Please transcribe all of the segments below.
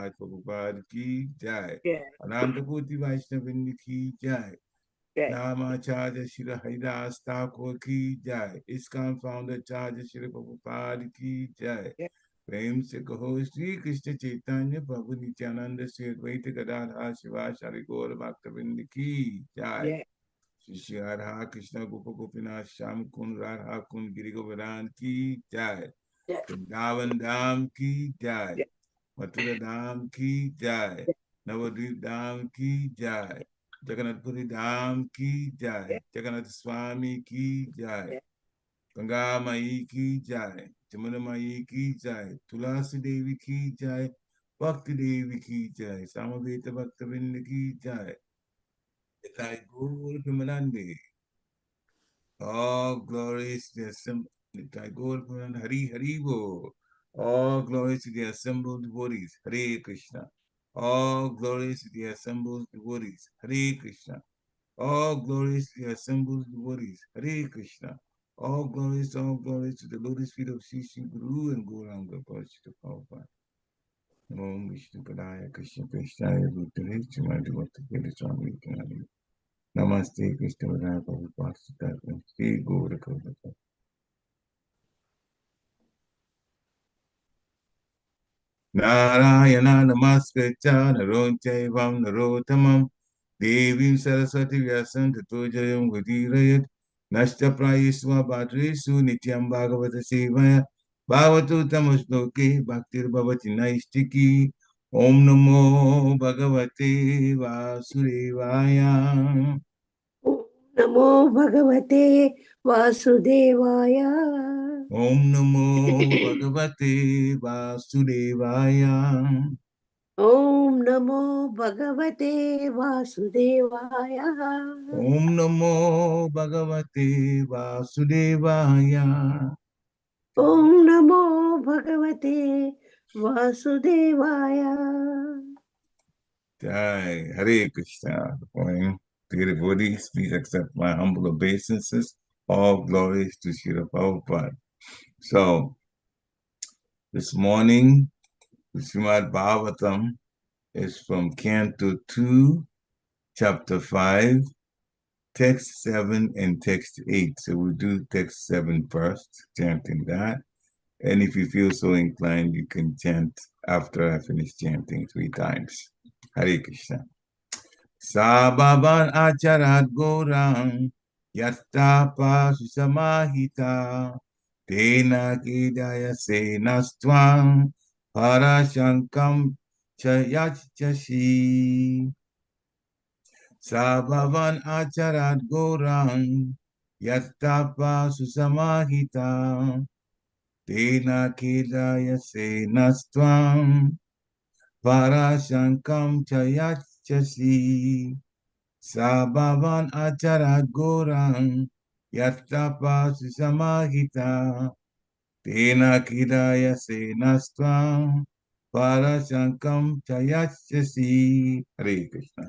महाराज प्रभुपाद की जय। जय अनंत कोटि वैष्णव वृंद की जय। जय नामाचार्य श्री हरिदास ठाकुर की जय। इस्कॉन फाउंडर आचार्य श्री प्रभुपाद की जय। जय प्रेम से कहो श्री कृष्ण चैतन्य प्रभु नित्यानंद श्री अद्वैत गदाधर शिवाचार्य गौर भक्तवृंद की जय। जय श्री श्री राधा कृष्ण गोप गोपीनाथ श्याम कुंड राधा कुंड गिरि गोवर्धन की जय। जय वृंदावन धाम की जय। जय मथुरा धाम की जय। नवद्वीप धाम की जय। जगन्नाथपुरी धाम की जय। जगन्नाथ स्वामी की जय। गंगा माई की जय। जमुना माई की जय। तुलसी देवी की जय। भक्ति देवी की जय। सामवेद भक्त वृंद की जय। Thy guru Vimalande. All glories to the assembled. Thy guru Vimalande. Hari Hari Bo. All glories to the assembled devotees. Hare Krishna. All glories to the assembled devotees. Hare Krishna. All glories to the assembled devotees. Hare Krishna. All glories to the lotus feet of Sri Sri Guru and Gauranga Parishita Prabhupada. Om Vishnu Padaya Krishna Krishnaya Bhutale Chumadi Bhakti Swami Kanadi. Namaste Krishna Vadaya Prabhupada Sri Gaura Prabhupada. Narayana Namaskritya Narochaivam Narottamam Devim Saraswati Vyasam Tato Jayam Vadirayat Nashta Prayesva Bhadresu Nityam Bhagavata Sevaya Bhavatu Tamasloke Bhaktir Bhavati Naistiki Om Namo Bhagavate Vasudevaya. ओम नमो भगवते वासुदेवाय Om Namo Bhagavate Vasudevaya. ओम नमो भगवते वासुदेवाय Om Namo Bhagavate Vasudevaya. ओम नमो भगवते वासुदेवाय Jai Hare Krishna. The poem, dear devotees, please accept my humble obeisances. All glories to Srila Prabhupada. So, this morning, the Srimad Bhagavatam is from Canto 2, Chapter 5, Text 7 and Text 8. So we'll do Text 7 first, chanting that. And if you feel so inclined, you can chant after I finish chanting 3 times. Hare Krishna. Sabhavan acharat gorang yastapa susamahita tena kidaya senastvam parashankam chayachasi. Sabhavan acharat gorang yastapa susamahita tena kidaya senastvam parashankam chayachasi. Sabhavan acharat gorang yattapa susamahita tena kidaya senastvam parashankam chayachasi. Hare Krishna.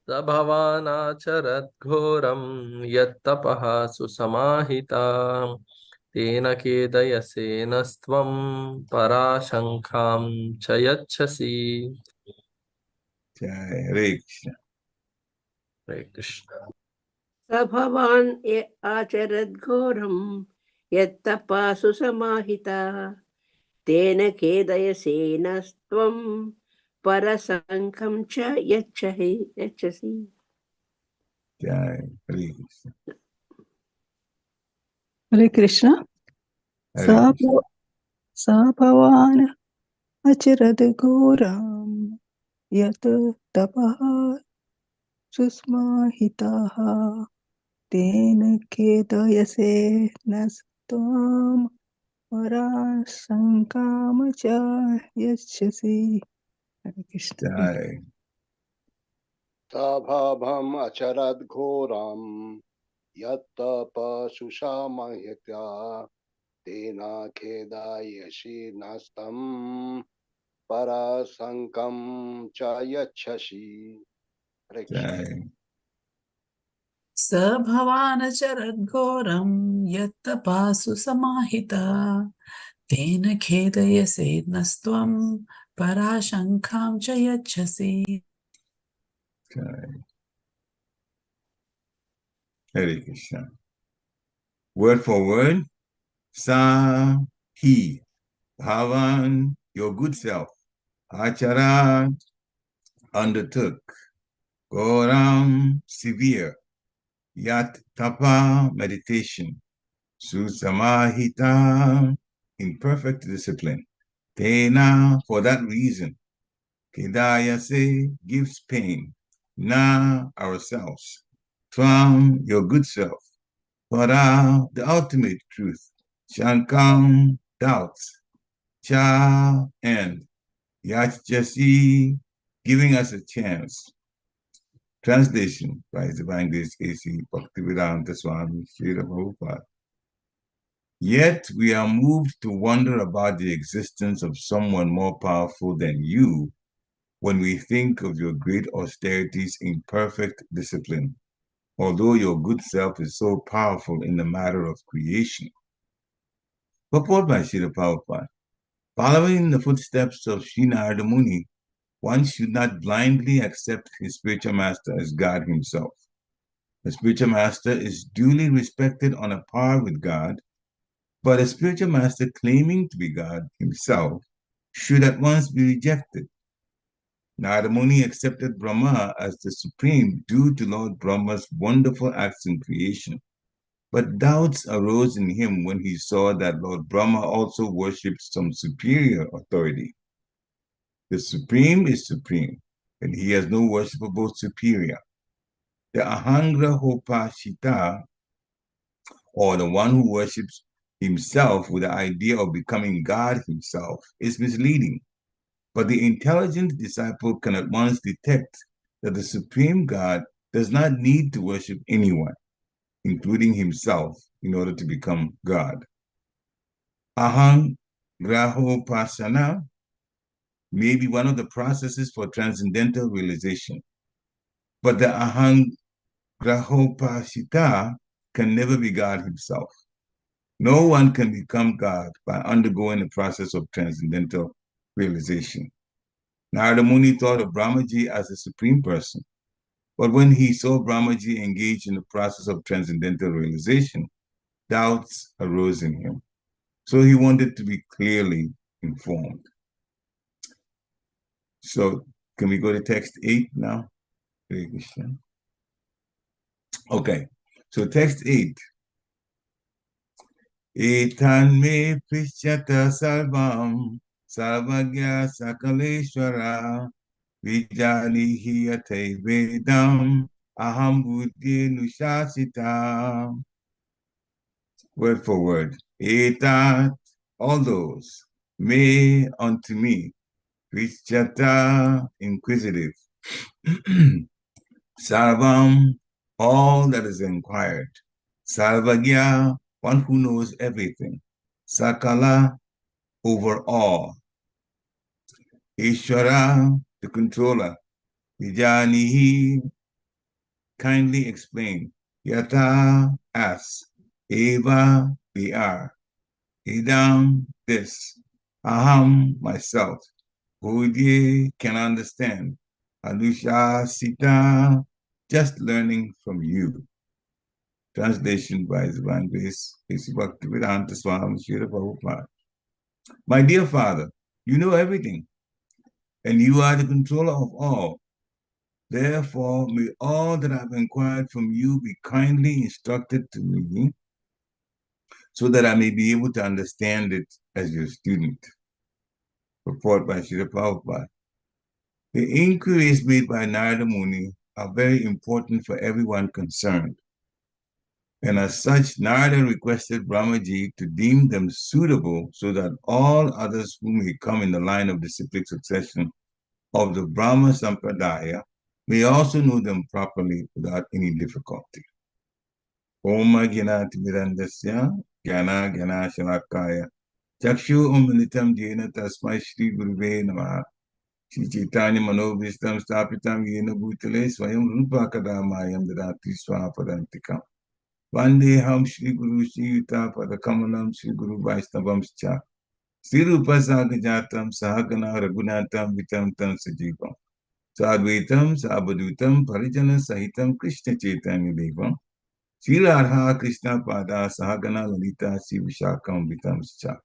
सभवानाचरद्घोरं यत्तपः सुसमाहिता तेन खेदयसेनस्त्वं पराशङ्कां च यच्छसि. Jai Hare Krishna. हरे कृष्ण. स भवान् आचरद्घोरं यत्तपासु समाहितः तेन खेदयसेनस्त्वं परसङ्घं च यच्छसि. Jai Hare Krishna. Hare Krishna. Hare Krishna. Sa bhavan achirad ghoram yat tapaha susmahitaha tena kedayase nastam parasankam cha yachasi. Hare Krishna. Jai. सभाभम् अचरद् घोरम् यत्तपशुषामह्यता तेन खेदायसि नस्तम् परसङ्कं च यच्छसि. हरे Krishna. Jai. स भवानचरद्घोरं यत्तपासु समाहिता Tena khedayase nastvam parashankam cha yachasi. Okay. Hare Krishna. Word for word. Sa he. Bhavan, your good self. Acharat, undertook. Goram, severe. Yat tapa, meditation. Susamahita, in perfect discipline. Tena, for that reason. Kedayase, gives pain. Na, ourselves. Tvam, your good self. Para, the ultimate truth. Shankam, doubts. Cha, and Yachjasi, giving us a chance. Translation by His Divine Grace A.C. Bhaktivedanta Swami Srila Prabhupada. Yet we are moved to wonder about the existence of someone more powerful than you when we think of your great austerities in perfect discipline, although your good self is so powerful in the matter of creation. Purport by Srila Prabhupada. Following in the footsteps of Sri Narada Muni, one should not blindly accept his spiritual master as God himself. A spiritual master is duly respected on a par with God, but a spiritual master claiming to be God himself should at once be rejected. Narada Muni accepted Brahma as the supreme due to Lord Brahma's wonderful acts in creation. But doubts arose in him when he saw that Lord Brahma also worshipped some superior authority. The supreme is supreme, and he has no worshipable superior. The Ahangrahopashita, or the one who worships himself with the idea of becoming God himself, is misleading. But the intelligent disciple can at once detect that the supreme God does not need to worship anyone, including himself, in order to become God. Ahangrahopasana may be one of the processes for transcendental realization, but the Ahangrahopashita can never be God himself. No one can become God by undergoing the process of transcendental realization. Narada Muni thought of Brahmaji as a supreme person, but when he saw Brahmaji engaged in the process of transcendental realization, doubts arose in him. So he wanted to be clearly informed. So can we go to text 8 now? Okay, so text 8. Etan me prishyata sarvam sarvagya sakaleshwara vijanihi yate vedam aham buddhi nushasita. Word for word. Etat, all those, me unto me, prishyata, inquisitive. Sarvam, all that is inquired. Sarvagya, one who knows everything. Sakala, over all. Ishvara, the controller. Vijanihi, kindly explain. Yata, as. Eva, we are. Idam, this. Aham, myself. Bodhi, can understand. Anusha, sita, just learning from you. Translation by His Divine Grace, A.C. Bhaktivedanta Swami Srila Prabhupada. My dear Father, you know everything, and you are the controller of all. Therefore, may all that I've inquired from you be kindly instructed to me, so that I may be able to understand it as your student. Report by Srila Prabhupada. The inquiries made by Narada Muni are very important for everyone concerned. And as such, Narada requested Brahmaji to deem them suitable so that all others who may come in the line of disciplic succession of the Brahma Sampradaya may also know them properly without any difficulty. Oma Gyanati Mirandasya Gyana Gyana Shalakaya Chakshu Umilitam Jena Tasmai Shri Guruve Namaha Shri Chaitanya Manobhistam Stapitam Yena Bhutale Swayam Rupa Kadamayam Dadati Swapadantikam Vandeham Shri Guru Shri Yuta Padakamalam Shri Guru Vaisnavam Cha Sirupa Sagajatam Sahagana Ragunatam Vitam Tam Sajivam. Sadvaitam Sabadutam Parijana Sahitam Krishna Chaitanya Devam. Sriradha Krishna Pada Sahagana Lalita Sivishakam Vitam Cha.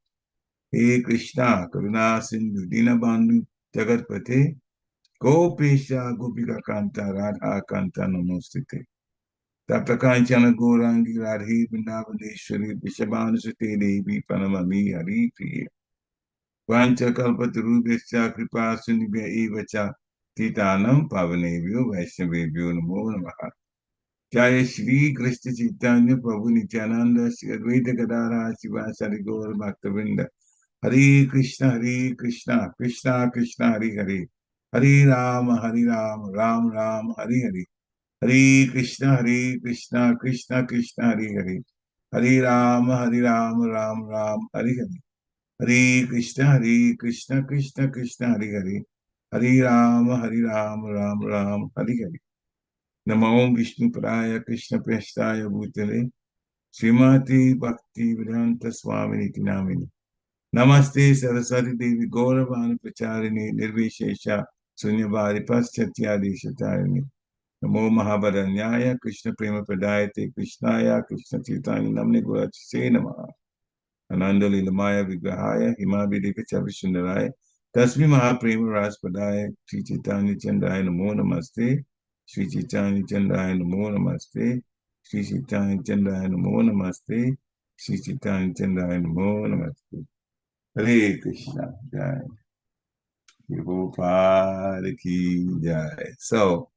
He Krishna Karuna Sindhu Dinabandhu Jagatpate Gopesha Gopika Kanta Radha Kanta Namostite. Taptakanchana Gorangi Radhi Vindavadeshwari Vishabhanusate Devi Panamami Hari Priya. Vancha Kalpatarubhescha Kripa Sunibhya Evacha Titanam Pavanebhyo Vaishnavebhyo Namo Namaha. Jaya Shri Krishna Chaitanya Prabhu Nityananda Shri Advaita Gadara Sivasari Gaur Bhaktavinda. Hare Krishna, Krishna Krishna, Hare Hare. Hare Rama, Ram Ram, Hare Hare. Hare Krishna, Krishna Krishna, Hare Hare. Hare Rama, Ram Ram, Hare Hare. Hare Krishna, Krishna Krishna, Hare Hare. Hare Rama, Ram Ram, Hare Hare. Namo Vishnu Padaya Krishna Prestaya Bhutale Srimati Bhakti Vedanta Swami Namini. Namaste Saraswati Devi Gauravani Pracharini Nirvishesha Sunyavari Paschatya Deshatarani. Namo Mahabharanyaya Krishna Prema Pradayate Krishnaya Krishna Chaitanya Namne Gurachise Namaha. Ananda Lilamaya Vigrahaya Himabhidika Chavishindaraya Tasmi Mahaprema Raspadaya Sri Chaitanya Chandaya Namo Namaste Sri Chaitanya Chandaya Namo Namaste Sri Chaitanya Chandaya Namo Namaste Sri Chaitanya Chandaya Namo Namaste. Hare Krishna Jai. Prabhupada Ki Jai. So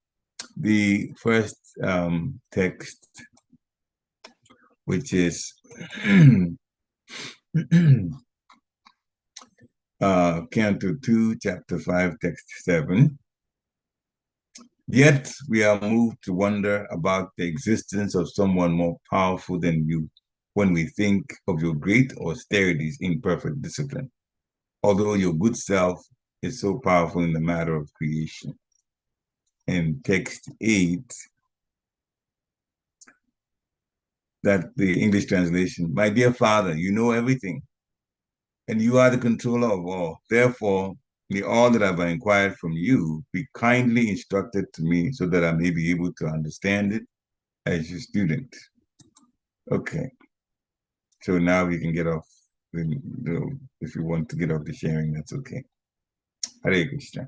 the first text, which is Canto 2, Chapter 5, Text 7. Yet we are moved to wonder about the existence of someone more powerful than you when we think of your great austerities in perfect discipline, although your good self is so powerful in the matter of creation. And text 8, that the English translation, my dear Father, you know everything, and you are the controller of all. Therefore, may all that I've inquired from you be kindly instructed to me so that I may be able to understand it as your student. Okay. So now we can get off. If you want to get off the sharing, that's okay. Hare Krishna.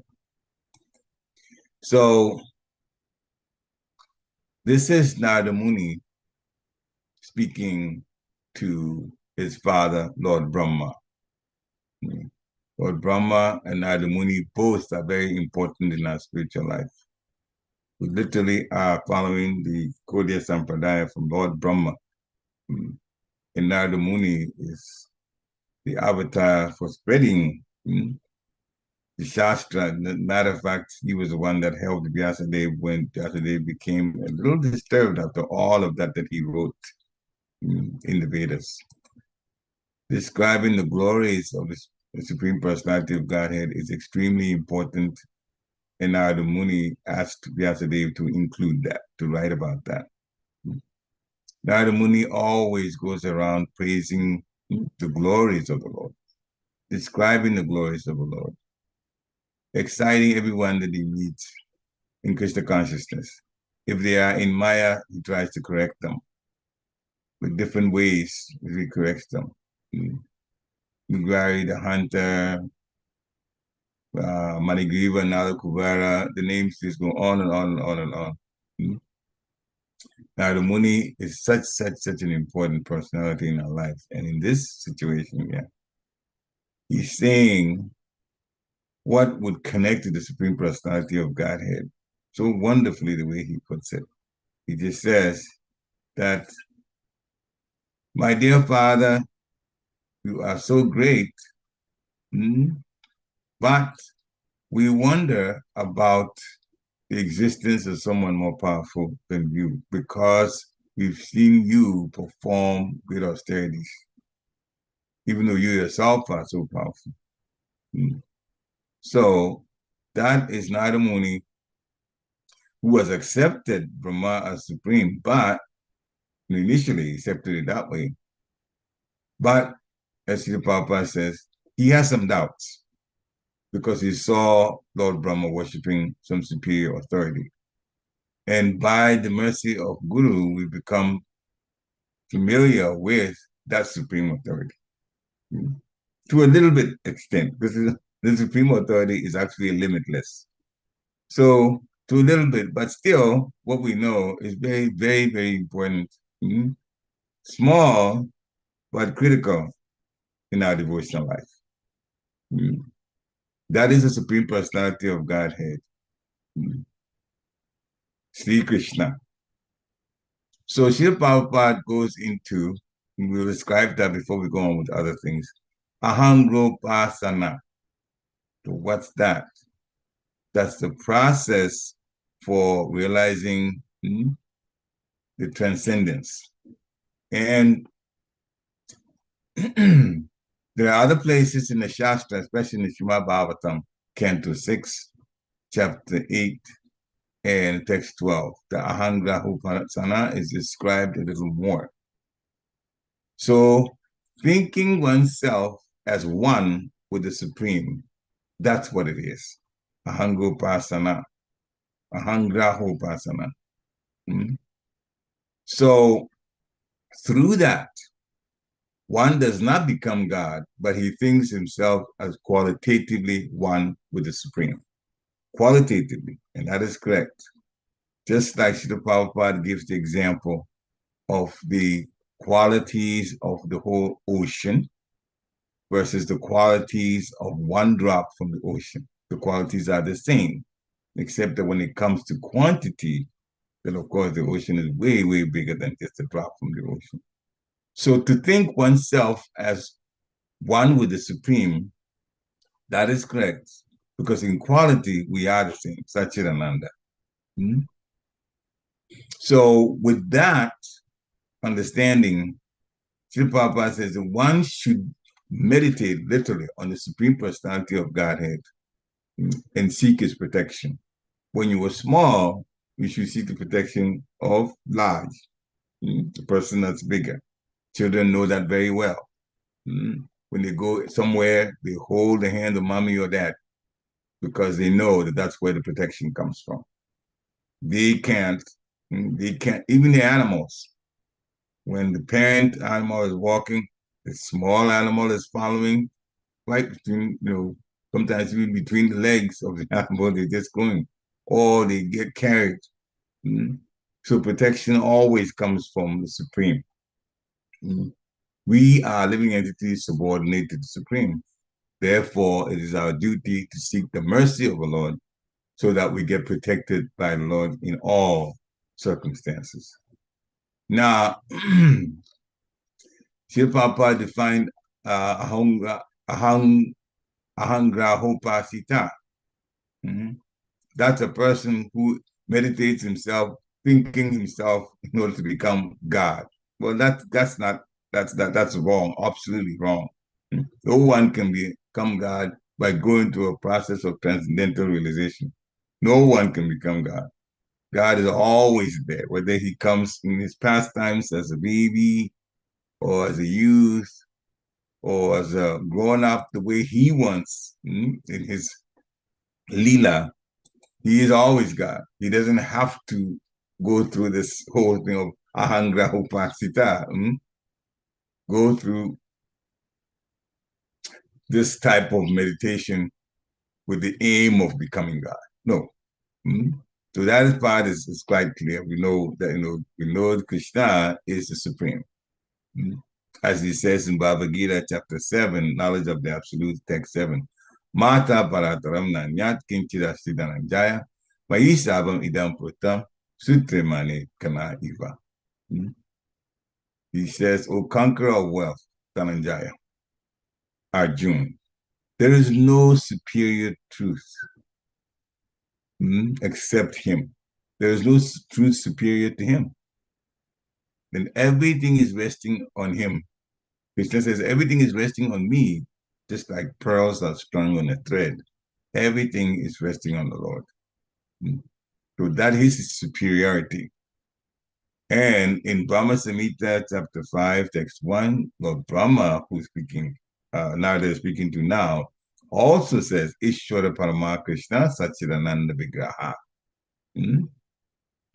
So this is Narada Muni speaking to his father, Lord Brahma. Lord Brahma and Narada Muni both are very important in our spiritual life. We literally are following the Gaudiya Sampradaya from Lord Brahma. And Narada Muni is the avatar for spreading the Shastra. Matter of fact, he was the one that helped Vyasadeva when Vyasadeva became a little disturbed after all of that he wrote in the Vedas. Describing the glories of the Supreme Personality of Godhead is extremely important, and Narada Muni asked Vyasadeva to include that, to write about that. Narada Muni always goes around praising the glories of the Lord, describing the glories of the Lord, exciting everyone that he meets in Krishna consciousness. If they are in Maya, he tries to correct them with different ways. He corrects them. Mugari, the hunter, Manigriva, Nala Kuvara, the names just go on and on and on and on. Now, the Muni is such an important personality in our life. And in this situation, he's saying what would connect to the Supreme Personality of Godhead so wonderfully the way he puts it. He just says that, my dear Father, you are so great, but we wonder about the existence of someone more powerful than you because we've seen you perform great austerities, even though you yourself are so powerful. So that is Narada Muni, who has accepted Brahma as supreme, but initially accepted it that way. But as Srila Prabhupada says, he has some doubts because he saw Lord Brahma worshiping some superior authority. And by the mercy of Guru, we become familiar with that supreme authority to a little bit extent, because the supreme authority is actually limitless. So to a little bit, but still, what we know is very, very, very important. Small, but critical in our devotional life. That is the Supreme Personality of Godhead, Sri Krishna. So Srila Prabhupada goes into, we'll describe that before we go on with other things, Ahangropasana. So what's that? That's the process for realizing the transcendence. And there are other places in the Shastra, especially in the Srimad Bhagavatam, Canto 6, Chapter 8, and text 12. The Ahangropasana is described a little more. So thinking oneself as one with the Supreme, that's what it is. Ahangropasana. Ahangrahopasana. So through that, one does not become God, but he thinks himself as qualitatively one with the Supreme. Qualitatively, and that is correct. Just like Srila Prabhupada gives the example of the qualities of the whole ocean versus the qualities of one drop from the ocean. The qualities are the same, except that when it comes to quantity, then of course the ocean is way, way bigger than just a drop from the ocean. So to think oneself as one with the Supreme, that is correct, because in quality, we are the same, Satchidananda. So with that understanding, Srila Prabhupada says that one should meditate literally on the Supreme Personality of Godhead and seek his protection. When you were small, you should seek the protection of large, the person that's bigger. Children know that very well. When they go somewhere, they hold the hand of mommy or dad because they know that that's where the protection comes from. They can't, even the animals, when the parent animal is walking, the small animal is following, right between, sometimes even between the legs of the animal, they're just going, or they get carried. So protection always comes from the Supreme. We are living entities subordinate to the Supreme. Therefore, it is our duty to seek the mercy of the Lord so that we get protected by the Lord in all circumstances. Now, Srila Prabhupada defined ahangrahopasita. That's a person who meditates himself, thinking himself in order to become God. Well, that's wrong, absolutely wrong. No one can become God by going through a process of transcendental realization. No one can become God. God is always there, whether he comes in his pastimes as a baby or as a youth or as a grown up the way he wants in his lila. He is always God. He doesn't have to go through this whole thing of ahangrahopasita, go through this type of meditation with the aim of becoming God. No. So that part is quite clear. We know that Krishna is the Supreme. As he says in Bhagavad Gita chapter 7, knowledge of the absolute, text 7. Mata parataram nanyat kinchidasti dhananjaya Maisabam idam putam sutremane kana iva. He says, O conqueror of wealth, Dhananjaya, Arjuna, there is no superior truth except him. There is no truth superior to him. Then everything is resting on him. Krishna says, everything is resting on me, just like pearls are strung on a thread. Everything is resting on the Lord. So that is his superiority. And in Brahma Samhita, chapter 5, text 1, Lord Brahma, who's speaking, Narada is speaking to now, also says Ishvara Parama Krishna Satchidananda Vigraha.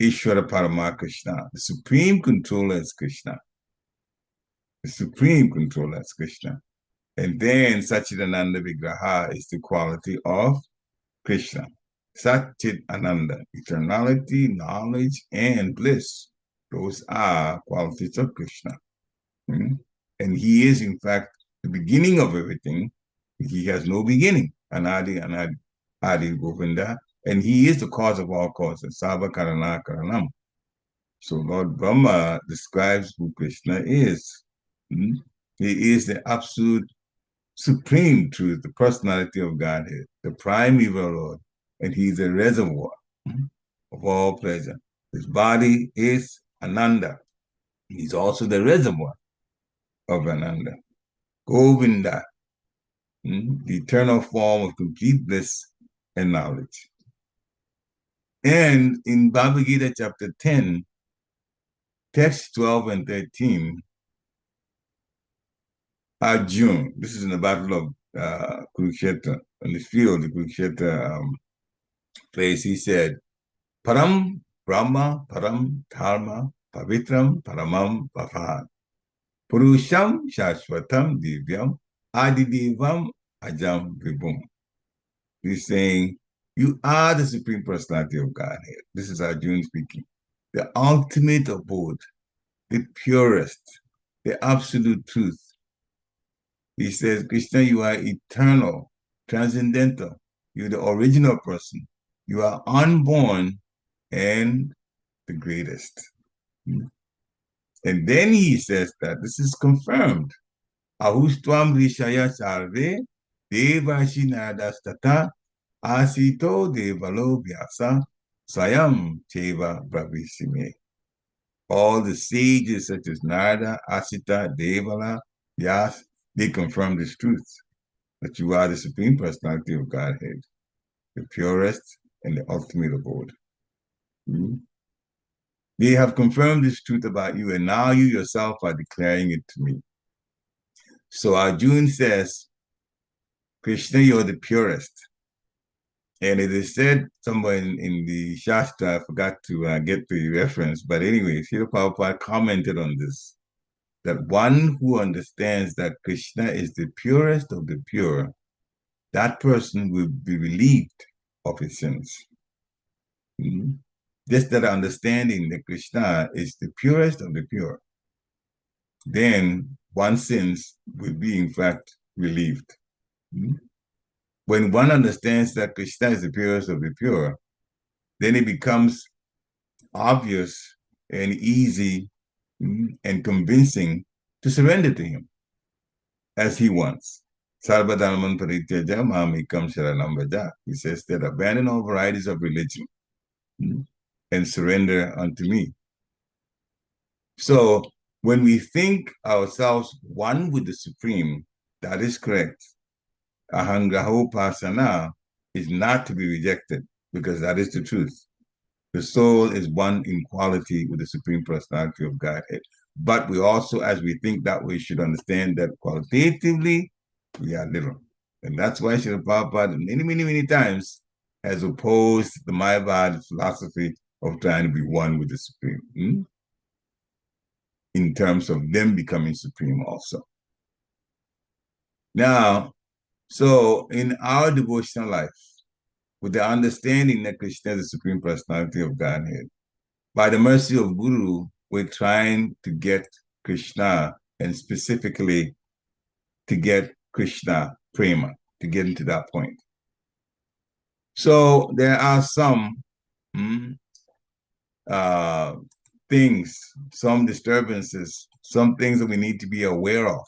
Ishvara Parama Krishna, the supreme controller is Krishna. The supreme controller is Krishna. And then Satchidananda Vigraha is the quality of Krishna. Satchit Ananda, eternality, knowledge, and bliss. Those are qualities of Krishna. And he is, in fact, the beginning of everything. He has no beginning. Anadi, Anadi, Adi Govinda. And he is the cause of all causes. Sabha Karana Karanam. So Lord Brahma describes who Krishna is. He is the absolute supreme truth, the personality of Godhead, the primeval Lord, and he's a reservoir of all pleasure. His body is Ananda. He's also the reservoir of Ananda. Govinda, the eternal form of complete bliss and knowledge. And in Bhagavad Gita chapter 10, text 12 and 13, Arjuna, this is in the battle of Kurukshetra, on the field of Kurukshetra place, he said, Param Brahma, Param Dharma, Pavitram, Paramam Bhavan, Purusham Shashvatam Divyam, Adidevam Ajam Vibhum. He's saying, you are the Supreme Personality of Godhead. This is Arjuna speaking. The ultimate abode, the purest, the absolute truth. He says, Krishna, you are eternal, transcendental. You're the original person. You are unborn and the greatest. And then he says that this is confirmed. Ahustvam Rishaya Sarve Devashi Nadastata Asito Devalo Vyasa Sayam Cheva Bravishime. All the sages such as Narada, Asita, Devala, Vyas, they confirm this truth, that you are the Supreme Personality of Godhead, the purest and the ultimate abode. They have confirmed this truth about you, and now you yourself are declaring it to me. So Arjuna says, Krishna, you're the purest. And it is said somewhere in the Shastra, I forgot to get the reference, but anyway, Srila Prabhupada commented on this, that one who understands that Krishna is the purest of the pure, that person will be relieved of his sins. Just that understanding that Krishna is the purest of the pure, then one's sins will be, in fact, relieved. When one understands that Krishna is the purest of the pure, then it becomes obvious and easy and convincing to surrender to him as he wants. Sarvadharman parityaja mamikam sharanam vraja. He says that abandon all varieties of religion and surrender unto me. So when we think ourselves one with the Supreme, that is correct. Ahangahopasana is not to be rejected, because that is the truth. The soul is one in quality with the Supreme Personality of Godhead. But we also, as we think that way, should understand that qualitatively, we are little. And that's why Srila Prabhupada many times has opposed the Mayavad philosophy of trying to be one with the Supreme, in terms of them becoming supreme also. Now, so in our devotional life, with the understanding that Krishna is the Supreme Personality of Godhead, by the mercy of Guru, we're trying to get Krishna, and specifically to get Krishna prema, to get into that point. So there are some things, some disturbances, some things that we need to be aware of.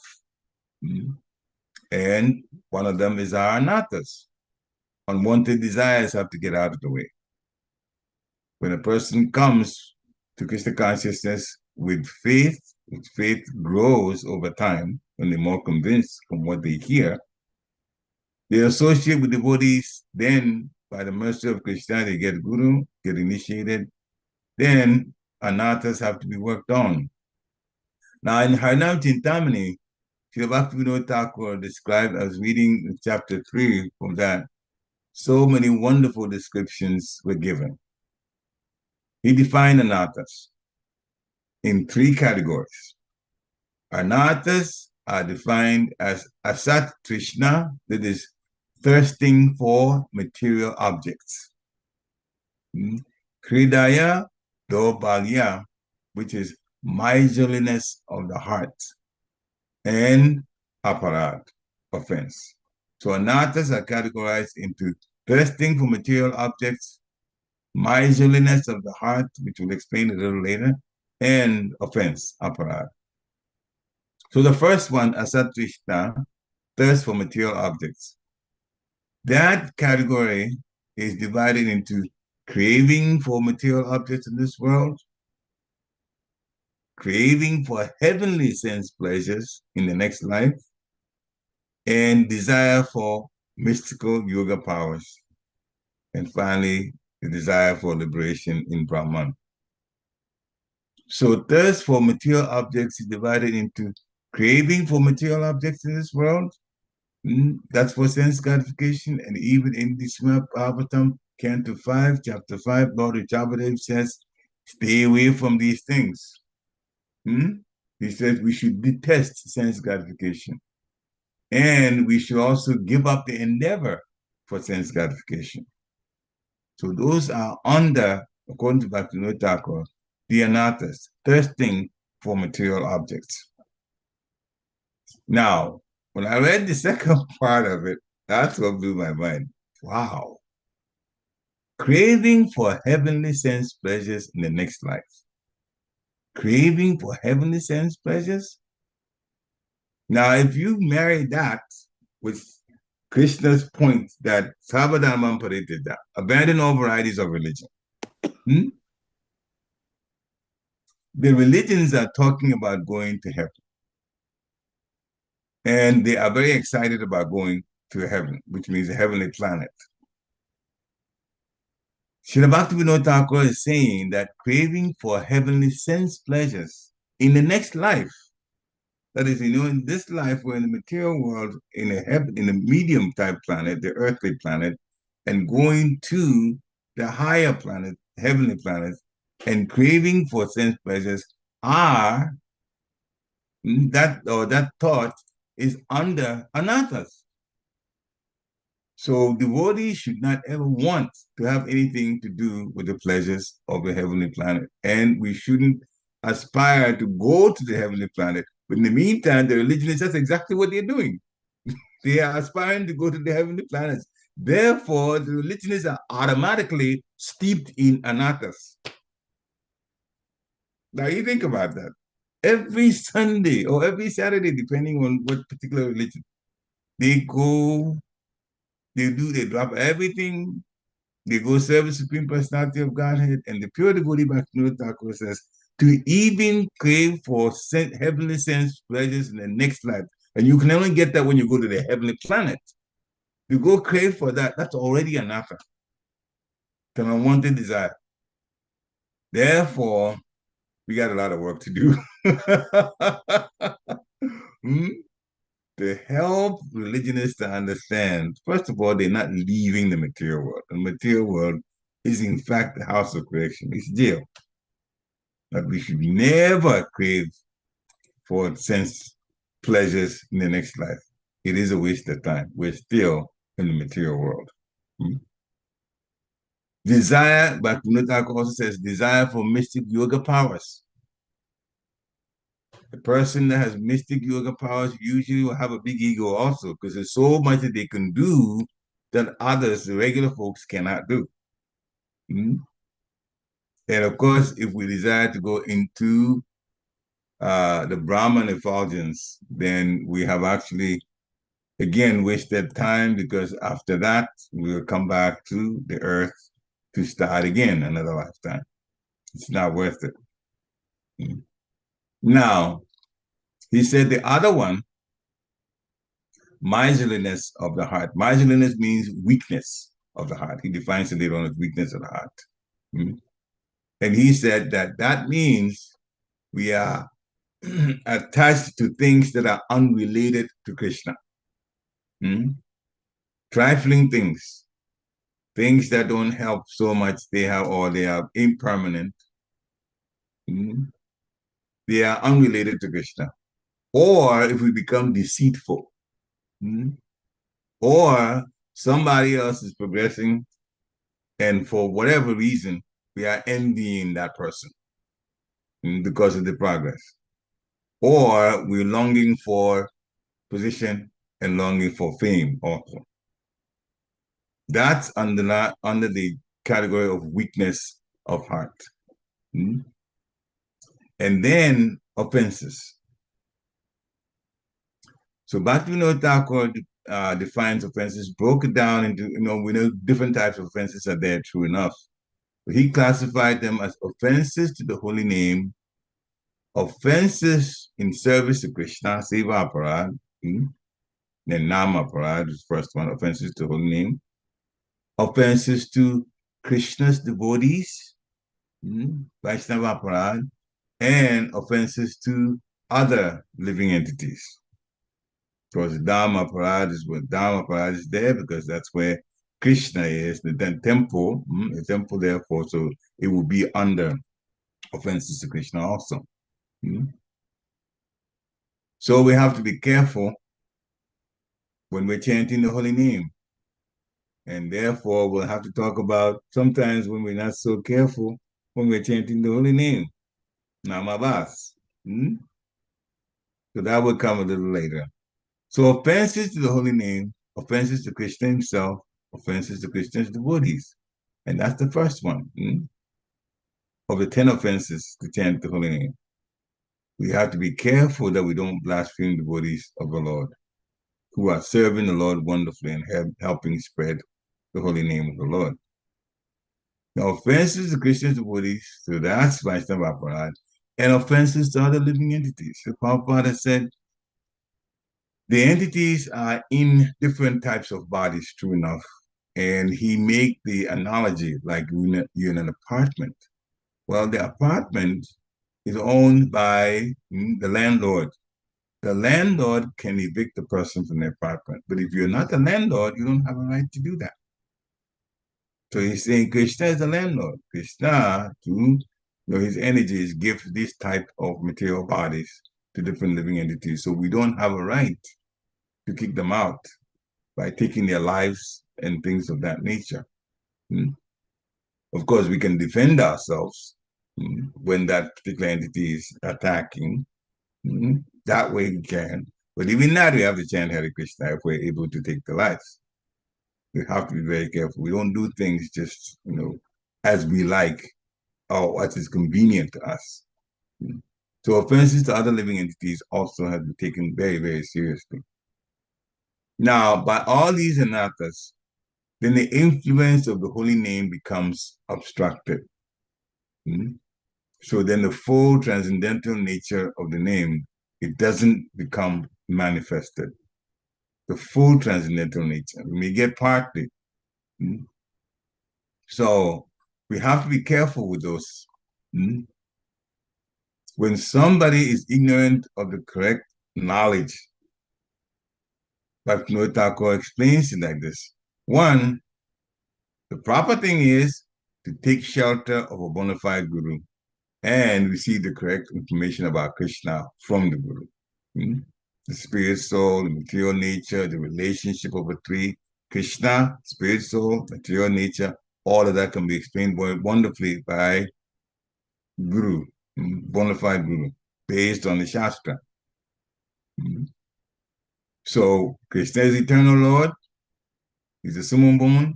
And one of them is our anathas. Unwanted desires have to get out of the way. When a person comes to Krishna consciousness with faith, which faith grows over time, when they're more convinced from what they hear, they associate with devotees, then by the mercy of Krishna, they get guru, get initiated, then anathas have to be worked on. Now in Harinam Chintamani, Srila Bhaktivinoda Thakur described, I was reading chapter 3 from that, so many wonderful descriptions were given. He defined anathas in 3 categories. Anathas are defined as asat trishna, that is thirsting for material objects. Kridaya dobalya, which is miserliness of the heart, and aparad, offense. So anathas are categorized into thirsting for material objects, miserliness of the heart, which we'll explain a little later, and offense, aparad. So the first one, asatrishna, thirst for material objects. That category is divided into craving for material objects in this world, craving for heavenly sense pleasures in the next life, and desire for mystical yoga powers. And finally, the desire for liberation in Brahman. So thirst for material objects is divided into craving for material objects in this world. That's for sense gratification. And even in the Srimad Bhagavatam, Canto 5, Chapter 5, Lord Richardadev says, stay away from these things. He says we should detest sense gratification. And we should also give up the endeavor for sense gratification. So those are under, according to Bhaktivinoda Thakur, the anathas, thirsting for material objects. Now, when I read the second part of it, that's what blew my mind. Wow. Craving for heavenly sense pleasures in the next life. Craving for heavenly sense pleasures? Now, if you marry that with Krishna's point that Savadharmam Paritida, abandon all varieties of religion. The religions are talking about going to heaven. And they are very excited about going to heaven, which means a heavenly planet. Srila Bhaktivinoda Thakur is saying that craving for heavenly sense pleasures in the next life, that is, in this life, we're in the material world, in a medium type planet, the earthly planet, and going to the higher planet, heavenly planet, and craving for sense pleasures are that thought is under anathas. So devotees should not ever want to have anything to do with the pleasures of the heavenly planet. And we shouldn't aspire to go to the heavenly planet. But in the meantime, the religionists, that's exactly what they're doing. They are aspiring to go to the heavenly planets. Therefore, the religionists are automatically steeped in anathas. Now you think about that. Every Sunday or every Saturday, depending on what particular religion, they go, they drop everything, they go serve the Supreme Personality of Godhead, and the pure devotee Bhaktivinoda Thakur says, to even crave for heavenly sense pleasures in the next life. And you can only get that when you go to the heavenly planet. You go crave for that, that's already anatta. It's an unwanted desire. Therefore, we got a lot of work to do. To help religionists to understand, first of all, they're not leaving the material world. The material world is, in fact, the house of creation. It's jail. But we should never crave for sense pleasures in the next life. It is a waste of time. We're still in the material world. Desire, but Bhaktivinoda also says, desire for mystic yoga powers. The person that has mystic yoga powers usually will have a big ego also, because there's so much that they can do that others, the regular folks, cannot do. And of course, if we desire to go into the Brahman effulgence, then we have actually, again, wasted time, because after that, we'll come back to the earth to start again another lifetime. It's not worth it. Now, he said the other one, miserliness of the heart. Miserliness means weakness of the heart. He defines it later on as weakness of the heart. And he said that means we are attached to things that are unrelated to Krishna. Trifling things, things that don't help so much, they are impermanent. They are unrelated to Krishna. Or if we become deceitful, or somebody else is progressing, and for whatever reason, we are envying that person because of the progress. Or we're longing for position and longing for fame also. That's under the category of weakness of heart. And then offenses. So Bhaktivinoda Thakur defines offenses, broke it down into, we know different types of offenses are there, true enough. But he classified them as offenses to the holy name, offenses in service to Krishna, Seva Aparad, then Nama Aparad is the first one, offenses to the holy name, offenses to Krishna's devotees, Vaishnava Aparad, and offenses to other living entities. Because Dharma Parad is there because that's where Krishna is, the temple, therefore, so it will be under offenses to Krishna also. So we have to be careful when we're chanting the holy name. And therefore, we'll have to talk about sometimes when we're not so careful when we're chanting the holy name, Namabas. So that will come a little later. So offenses to the holy name, offenses to Krishna himself, offenses to Krishna's devotees. And that's the first one of the 10 offenses to chant the holy name. We have to be careful that we don't blaspheme the devotees of the Lord, who are serving the Lord wonderfully and helping spread the holy name of the Lord. Now, offenses to Krishna's devotees, so that's Vaishnava Aparad, and offenses to other living entities. So Prabhupada said, the entities are in different types of bodies, true enough. And he made the analogy like you're in an apartment. Well, the apartment is owned by the landlord. The landlord can evict the person from the apartment. But if you're not the landlord, you don't have a right to do that. So he's saying Krishna is the landlord. Krishna, his energies give this type of material bodies to different living entities. So we don't have a right to kick them out by taking their lives and things of that nature. Of course, we can defend ourselves when that particular entity is attacking. That way we can. But even that, we have to chant Hare Krishna if we're able to take the lives. We have to be very careful. We don't do things just, as we like or what is convenient to us. So offenses to other living entities also have to be taken very, very seriously. Now, by all these anathas, then the influence of the holy name becomes obstructed. So then the full transcendental nature of the name, it doesn't become manifested. The full transcendental nature. We may get partly. So we have to be careful with those. When somebody is ignorant of the correct knowledge, like Notako explains it like this. One, the proper thing is to take shelter of a bona fide guru and receive the correct information about Krishna from the guru. The spirit soul, the material nature, the relationship of the three, Krishna, spirit soul, material nature, all of that can be explained wonderfully by guru, bona fide guru, based on the Shastra. So Krishna is eternal Lord, he's the summum woman,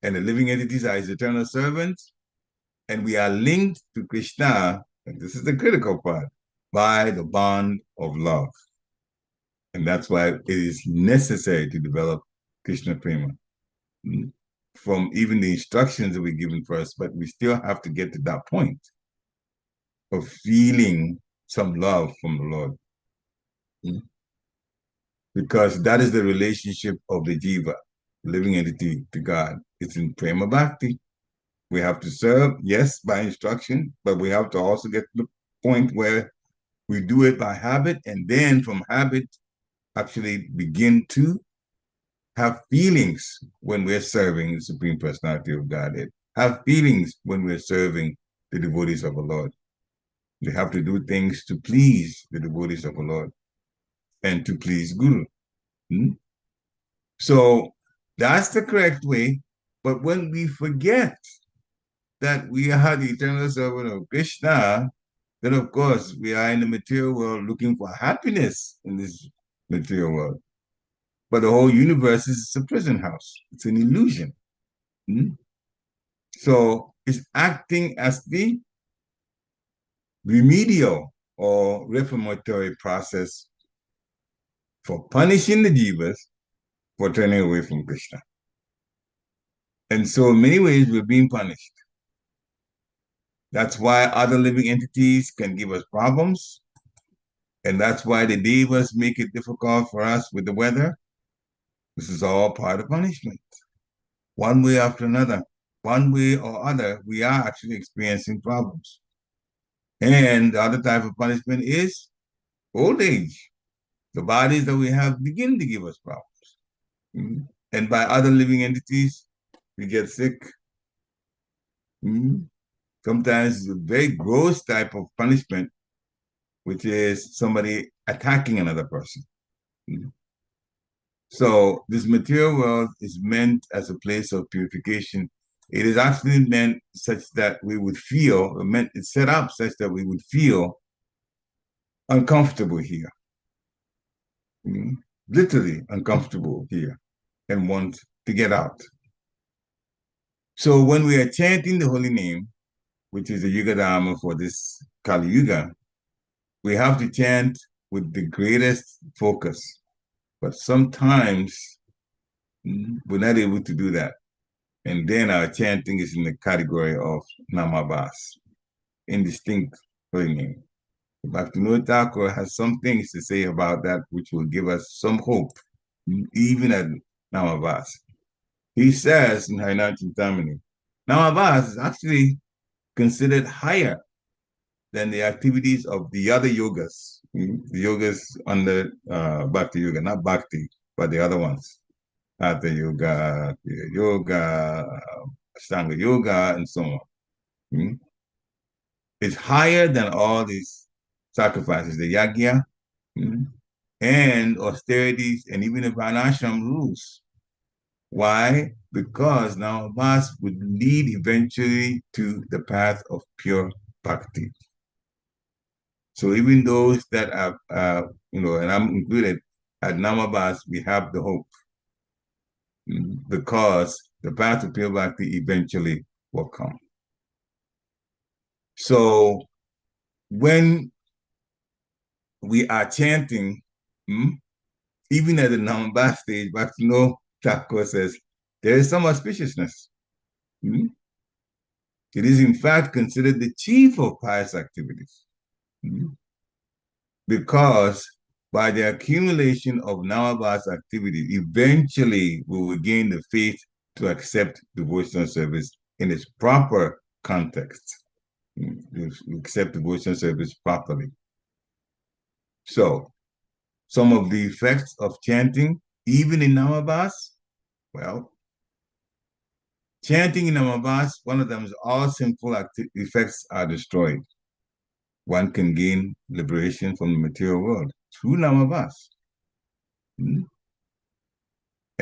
and the living entities are his eternal servants, and we are linked to Krishna, and this is the critical part, by the bond of love. And that's why it is necessary to develop Krishna Prema. From even the instructions that we're given first, but we still have to get to that point of feeling some love from the Lord. Because that is the relationship of the jiva, living entity, to God. It's in Prema Bhakti. We have to serve, yes, by instruction, but we have to also get to the point where We do it by habit, and then from habit, actually begin to have feelings when we're serving the Supreme Personality of Godhead. Have feelings when we're serving the devotees of the Lord. We have to do things to please the devotees of the Lord and to please Guru. So that's the correct way. But when we forget that we are the eternal servant of Krishna, then of course we are in the material world looking for happiness in this material world. But the whole universe is a prison house. It's an illusion. So it's acting as the remedial or reformatory process for punishing the jivas for turning away from Krishna. And so in many ways, we're being punished. That's why other living entities can give us problems. And that's why the devas make it difficult for us with the weather. This is all part of punishment. One way after another, one way or other, we are actually experiencing problems. And the other type of punishment is old age. The bodies that we have begin to give us problems. And by other living entities, we get sick. Sometimes it's a very gross type of punishment, which is somebody attacking another person. So this material world is meant as a place of purification. It is actually meant such that we would feel, it's set up such that we would feel uncomfortable here. Literally uncomfortable here and want to get out. So when we are chanting the holy name, which is the Yuga Dharma for this Kali Yuga, we have to chant with the greatest focus. But sometimes we're not able to do that. And then our chanting is in the category of namabas, indistinct holy name. Bhaktivinoda Thakur has some things to say about that which will give us some hope, even at namabas. He says in Harinam Chintamani, namabas is actually considered higher than the activities of the other yogas, the yogas under Bhakti Yoga, not Bhakti, but the other ones, Hatha Yoga, Yoga, Ashtanga Yoga, and so on. It's higher than all these sacrifices, the yagya, and austerities, and even the varnashram rules. Why? Because namabas would lead eventually to the path of pure bhakti. So even those that have, and I'm included, at namabas, we have the hope because the path to pure bhakti eventually will come. So when we are chanting, even at the namabas stage, Bhaktivinoda Thakur says, there is some auspiciousness. It is in fact considered the chief of pious activities. Because by the accumulation of namabas activity, eventually we will gain the faith to accept devotional service in its proper context. Accept devotional service properly. So, some of the effects of chanting, even in namabas, well, chanting in namabas, one of them is all sinful effects are destroyed. One can gain liberation from the material world through namabas. And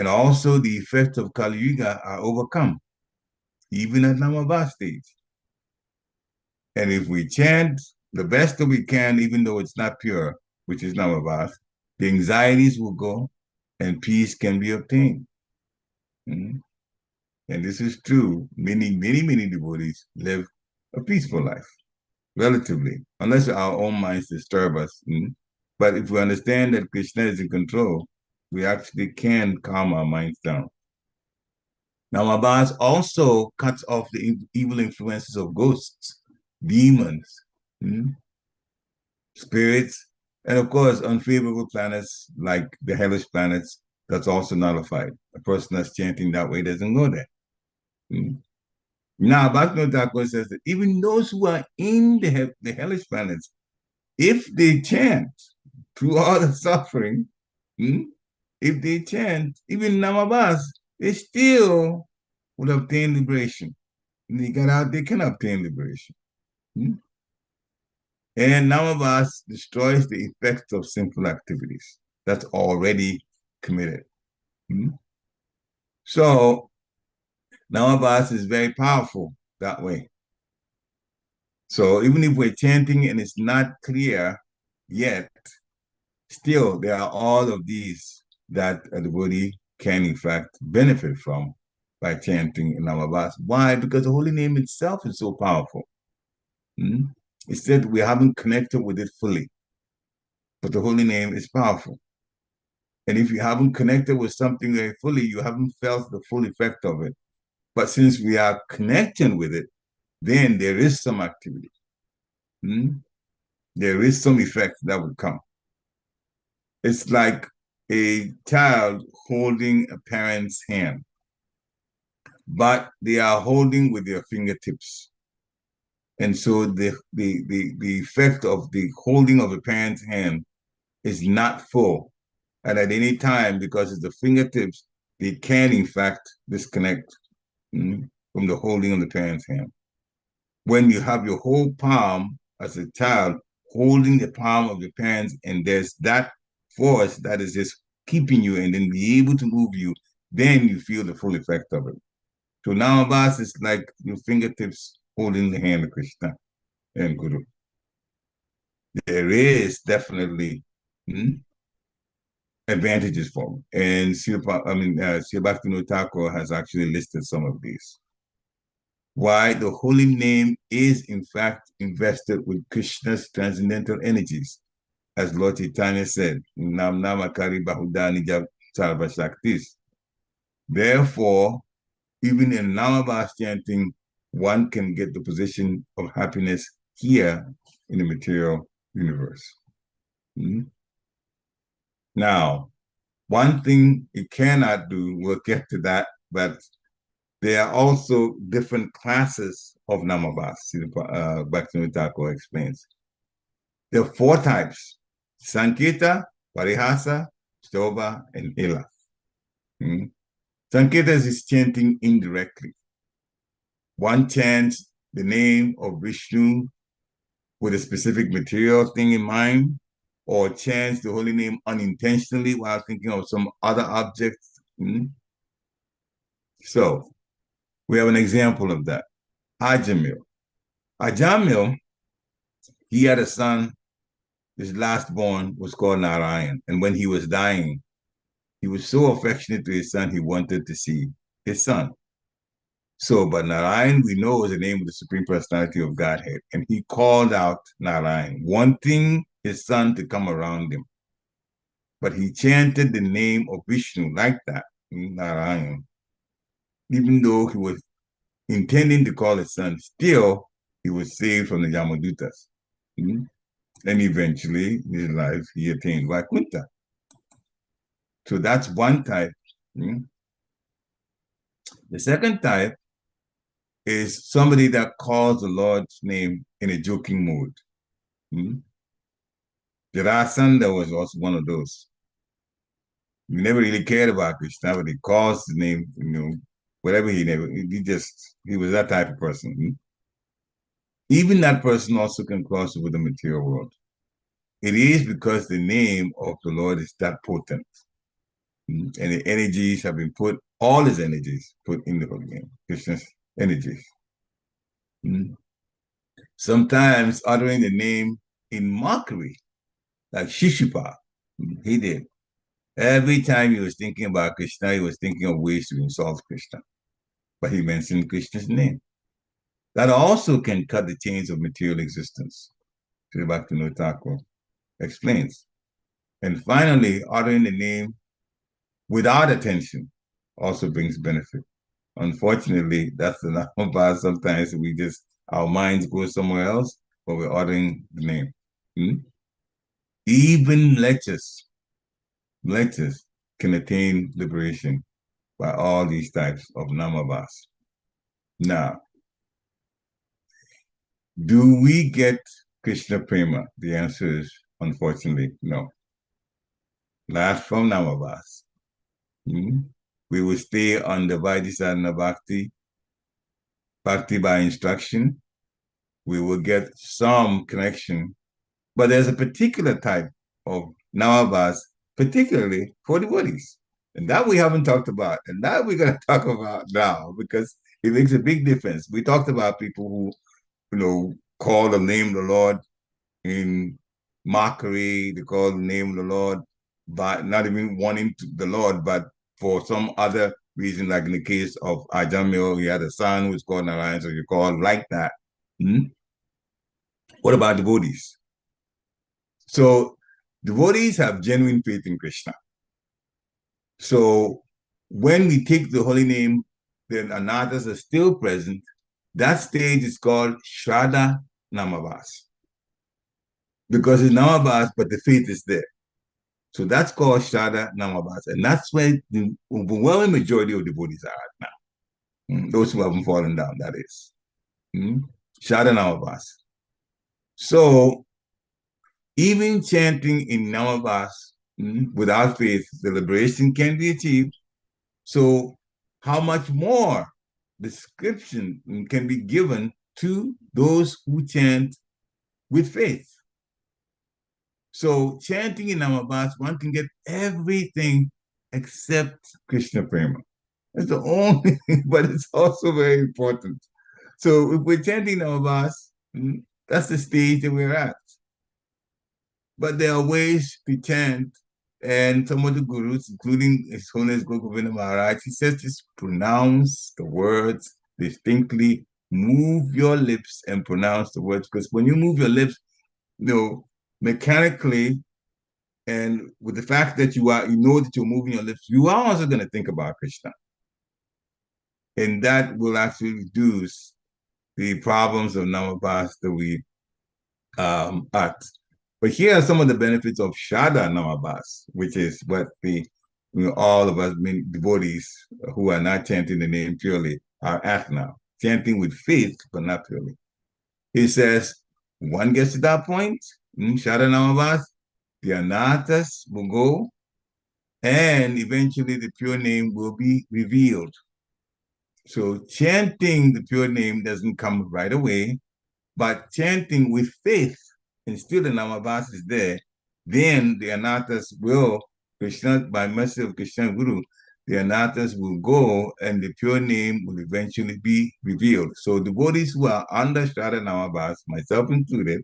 also the effects of Kali Yuga are overcome, even at namabas stage. And if we chant the best that we can, even though it's not pure, which is namabas, the anxieties will go and peace can be obtained. And this is true. Many, many, many devotees live a peaceful life, relatively, unless our own minds disturb us. But if we understand that Krishna is in control, we actually can calm our minds down. Now, Abbas also cuts off the evil influences of ghosts, demons, spirits, and of course, unfavorable planets like the hellish planets, that's also nullified. A person that's chanting that way doesn't go there. Now, Bhaktivinoda Thakur says that even those who are in the hellish planets, if they chant through all the suffering, if they chant, even Namabas, they still would obtain liberation. When they get out, they can obtain liberation. And Namabas destroys the effects of sinful activities that's already committed. So Namabas is very powerful that way. So even if we're chanting and it's not clear yet, still there are all of these that a devotee can in fact benefit from by chanting Namabas. Why? Because the holy name itself is so powerful. It's that we haven't connected with it fully, but the holy name is powerful. And if you haven't connected with something very fully, you haven't felt the full effect of it. But since we are connecting with it, then there is some activity. There is some effect that will come. It's like a child holding a parent's hand, but they are holding with their fingertips. And so the effect of the holding of a parent's hand is not full. And at any time, because it's the fingertips, they can in fact disconnect from the holding of the parent's hand. When you have your whole palm as a child holding the palm of the parents, and there's that force that is just keeping you and then be able to move you, then you feel the full effect of it. So now Abbas is like your fingertips holding the hand of Krishna and Guru. There is definitely advantages for it. And Sri Bhaktivinoda Thakur has actually listed some of these. Why the holy name is in fact invested with Krishna's transcendental energies, as Lord Chaitanya said, Nam Namakari Bahudani Sarva Shaktis. Therefore, even in Namabhas chanting, one can get the position of happiness here in the material universe. Now, one thing it cannot do, we'll get to that, but there are also different classes of Namabhas, Bhaktivinoda Thakur explains. There are 4 types: Sanketa, Parihasa, Stoba, and Hila. Sanketa is chanting indirectly. One chants the name of Vishnu with a specific material thing in mind, or chants the holy name unintentionally while thinking of some other object. So, we have an example of that. Ajamil. Ajamil, he had a son. His last born was called Narayan. And when he was dying, he was so affectionate to his son, he wanted to see his son. So, but Narayan, we know, is the name of the Supreme Personality of Godhead. And he called out Narayan, wanting his son to come around him. But he chanted the name of Vishnu like that, Narayan. Even though he was intending to call his son, still he was saved from the Yamadutas. And eventually, in his life, he attained Vaikuntha. So that's one type. The second type is somebody that calls the Lord's name in a joking mood. Jarasandha was also one of those. He never really cared about Krishna, but he calls the name, whatever he was that type of person. Even that person also can cross over the material world. It is because the name of the Lord is that potent. And the energies have been put, all his energies put in the holy name, Krishna's energies. Sometimes uttering the name in mockery, like Shishupal, he did. Every time he was thinking about Krishna, he was thinking of ways to insult Krishna. But he mentioned Krishna's name. That also can cut the chains of material existence. Sri Bhaktivinoda Thakur explains. And finally, uttering the name without attention also brings benefit. Unfortunately, that's the number. Sometimes our minds go somewhere else, but we're uttering the name. Even lechers can attain liberation by all these types of namabhas. Now, do we get Krishna Prema? The answer is, unfortunately, no. Last from Namavas. We will stay on the Vaidhi Bhakti, Bhakti by instruction. We will get some connection, but there's a particular type of Namavas, particularly for devotees. And that we haven't talked about. And that we're going to talk about now because it makes a big difference. We talked about people who, call the name of the Lord in mockery. They call the name of the Lord by not even wanting the Lord, but for some other reason, like in the case of Ajamil, he had a son who was called Narayan, so you call like that. What about devotees? So devotees have genuine faith in Krishna. So when we take the holy name, then anathas are still present. That stage is called Shraddha Namavas. Because it's Namavas, but the faith is there. So that's called Shraddha Namavas. And that's where the overwhelming majority of devotees are at now. Those who haven't fallen down, that is. Shraddha Namavas. So even chanting in Namavas without faith, the liberation can be achieved. So how much more description can be given to those who chant with faith? So chanting in Namavas, one can get everything except Krishna Prema. That's the only, but it's also very important. So if we're chanting Namavas, that's the stage that we're at. But there are ways to chant, and some of the gurus, including His Holiness Govinda Maharaj, he says just pronounce the words distinctly, move your lips and pronounce the words, because when you move your lips, mechanically, and with the fact that you know that you're moving your lips, you are also going to think about Krishna. And that will actually reduce the problems of Namavas that we at. But here are some of the benefits of Shraddha Namavas, which is what all of us devotees who are not chanting the name purely are at now. Chanting with faith, but not purely. He says, one gets to that point, Shraddha Namavas, the anathas will go, and eventually the pure name will be revealed. So chanting the pure name doesn't come right away, but chanting with faith, and still the Namavas is there, then the anathas will, Krishna, by mercy of Krishna Guru, the anathas will go and the pure name will eventually be revealed. So devotees who are under Shraddha Namavas, myself included,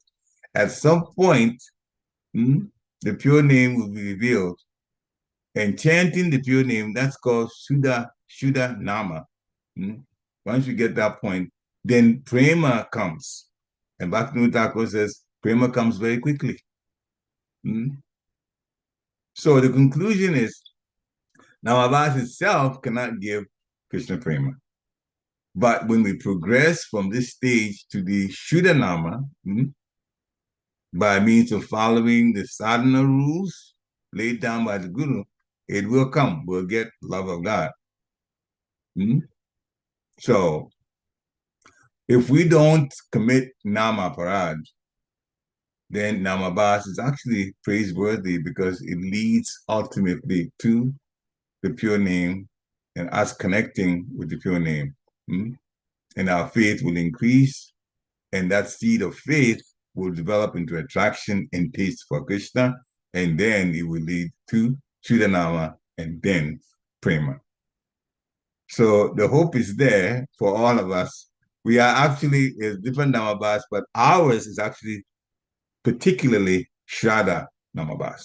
at some point, the pure name will be revealed. And chanting the pure name, that's called Shuddha Nama. Once you get that point, then prema comes. And Bhaktivinoda Thakur says, prema comes very quickly. So the conclusion is, Namavas itself cannot give Krishna prema. But when we progress from this stage to the Shuddha Nama, by means of following the sadhana rules laid down by the Guru, it will come. We'll get love of God. So if we don't commit Nama Parad, then Namavas is actually praiseworthy because it leads ultimately to the pure name and us connecting with the pure name. And our faith will increase, and that seed of faith will develop into attraction and taste for Krishna, and then it will lead to Shuddhanama and then Prema. So the hope is there for all of us. We are actually different Namavas, but ours is actually particularly Shraddha Namavas.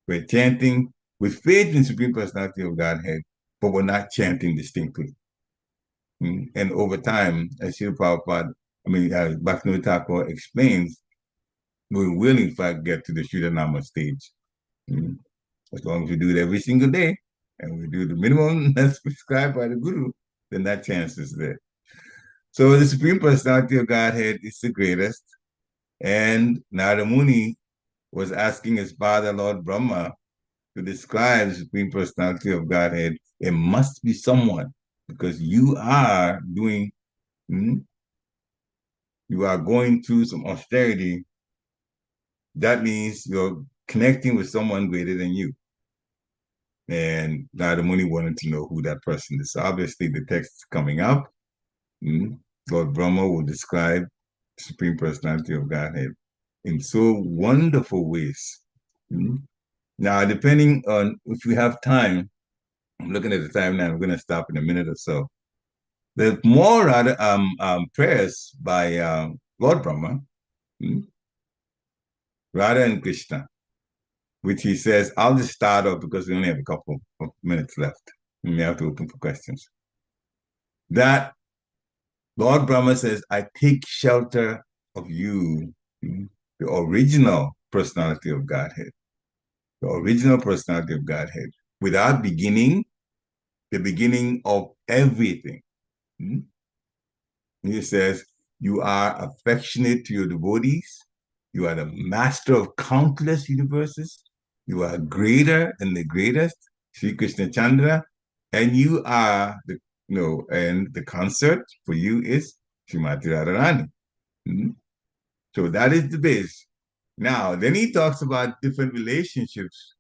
We're chanting with faith in Supreme Personality of Godhead, but we're not chanting distinctly. And over time, as Srila Prabhupada, Bhaktivinoda Thakur explains, we will in fact get to the Shuddha Nama stage. As long as we do it every single day, and we do the minimum that's prescribed by the Guru, then that chance is there. So the Supreme Personality of Godhead is the greatest. And Narada Muni was asking his father, Lord Brahma, to describe the Supreme Personality of Godhead. It must be someone, because you are doing, you are going through some austerity that means you're connecting with someone greater than you. And Radha Muni wanted to know who that person is. So obviously, the text is coming up. Lord Brahma will describe the Supreme Personality of Godhead in so wonderful ways. Now, depending on if we have time, I'm looking at the time now, I'm going to stop in a minute or so. There's more prayers by Lord Brahma, Radha and Krishna, which he says, I'll just start off because we only have a couple of minutes left. We may have to open for questions. That Lord Brahma says, I take shelter of you, the original personality of Godhead, the original personality of Godhead, without beginning, the beginning of everything. He says, you are affectionate to your devotees. You are the master of countless universes. You are greater than the greatest, Sri Krishna Chandra. And you are and the consort for you is Srimati Radharani. So that is the base. Now, then he talks about different relationships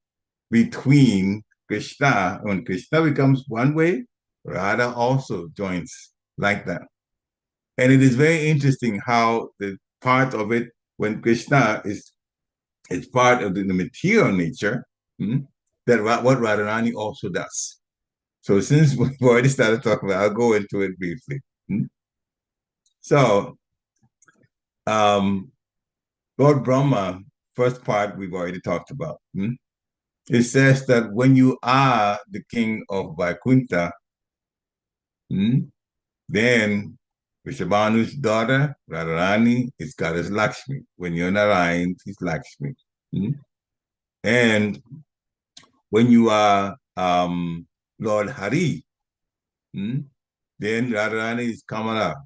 between Krishna. When Krishna becomes one way, Radha also joins like that. And it is very interesting how the part of it, when Krishna is part of the material nature, that what Radharani also does. So since we've already started talking about, I'll go into it briefly. So, Lord Brahma, first part we've already talked about. It says that when you are the king of Vaikuntha, then Vrishabhanu's daughter, Radharani, is goddess Lakshmi. When you're Narayan, she's Lakshmi. And when you are Lord Hari, then Radharani is Kamala.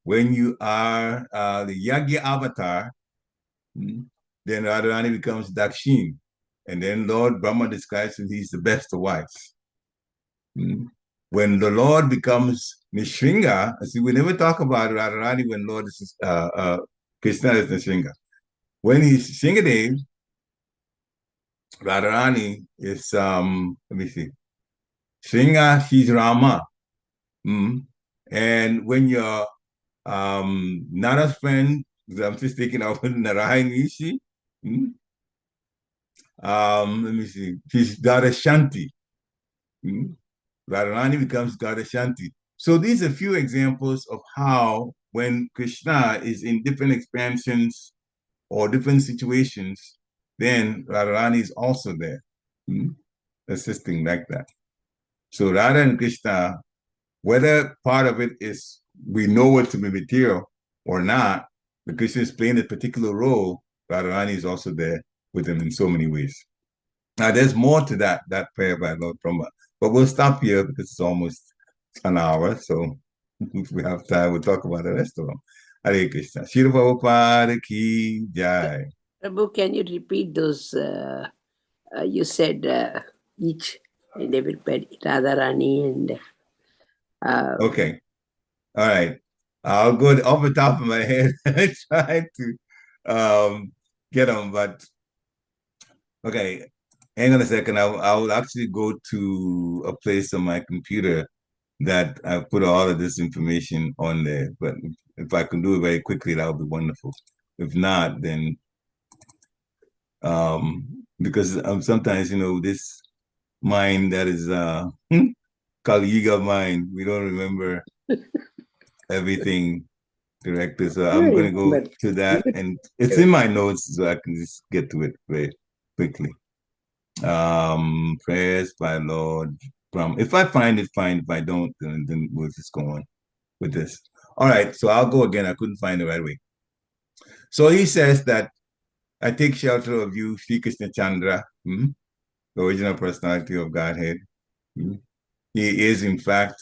When you are the Yagya avatar, then Radharani becomes Dakshin. And then Lord Brahma describes him, he's the best of wives. When the Lord becomes Nishringa, see, we never talk about Radharani when Lord is Krishna is Nishringa. When he's Shingadev, Radharani is let me see, Shringa, she's Rama. And when you're Nara's friend, I'm just thinking of Narayan Rishi. Let me see, she's Goddess Shanti. Radharani becomes Goddess Shanti. So these are a few examples of how when Krishna is in different expansions or different situations, then Radharani is also there, assisting like that. So Radha and Krishna, whether part of it is we know it to be material or not, the Krishna is playing a particular role, Radharani is also there with him in so many ways. Now there's more to that prayer by Lord Brahma, but we'll stop here because it's almost an hour. So if we have time, we'll talk about the rest of them. Hare Krishna. Shri Prabhupada ki jai. Prabhu, can you repeat those? You said each and everybody, Radharani and. Okay. All right. I'll go off the top of my head and try to get them, but okay. Hang on a second. I will actually go to a place on my computer that I put all of this information on there. But if I can do it very quickly, that would be wonderful. If not, then because sometimes this mind that is Kali Yuga mind, we don't remember everything directly. So I'm going to go to that, and it's in my notes, so I can just get to it very quickly. Prayers by Lord Brahma. If I find it, fine. If I don't, then we'll just go on with this. All right, so I'll go again. I couldn't find it right away. So he says that I take shelter of you, Sri Krishna Chandra, the original personality of Godhead. He is, in fact,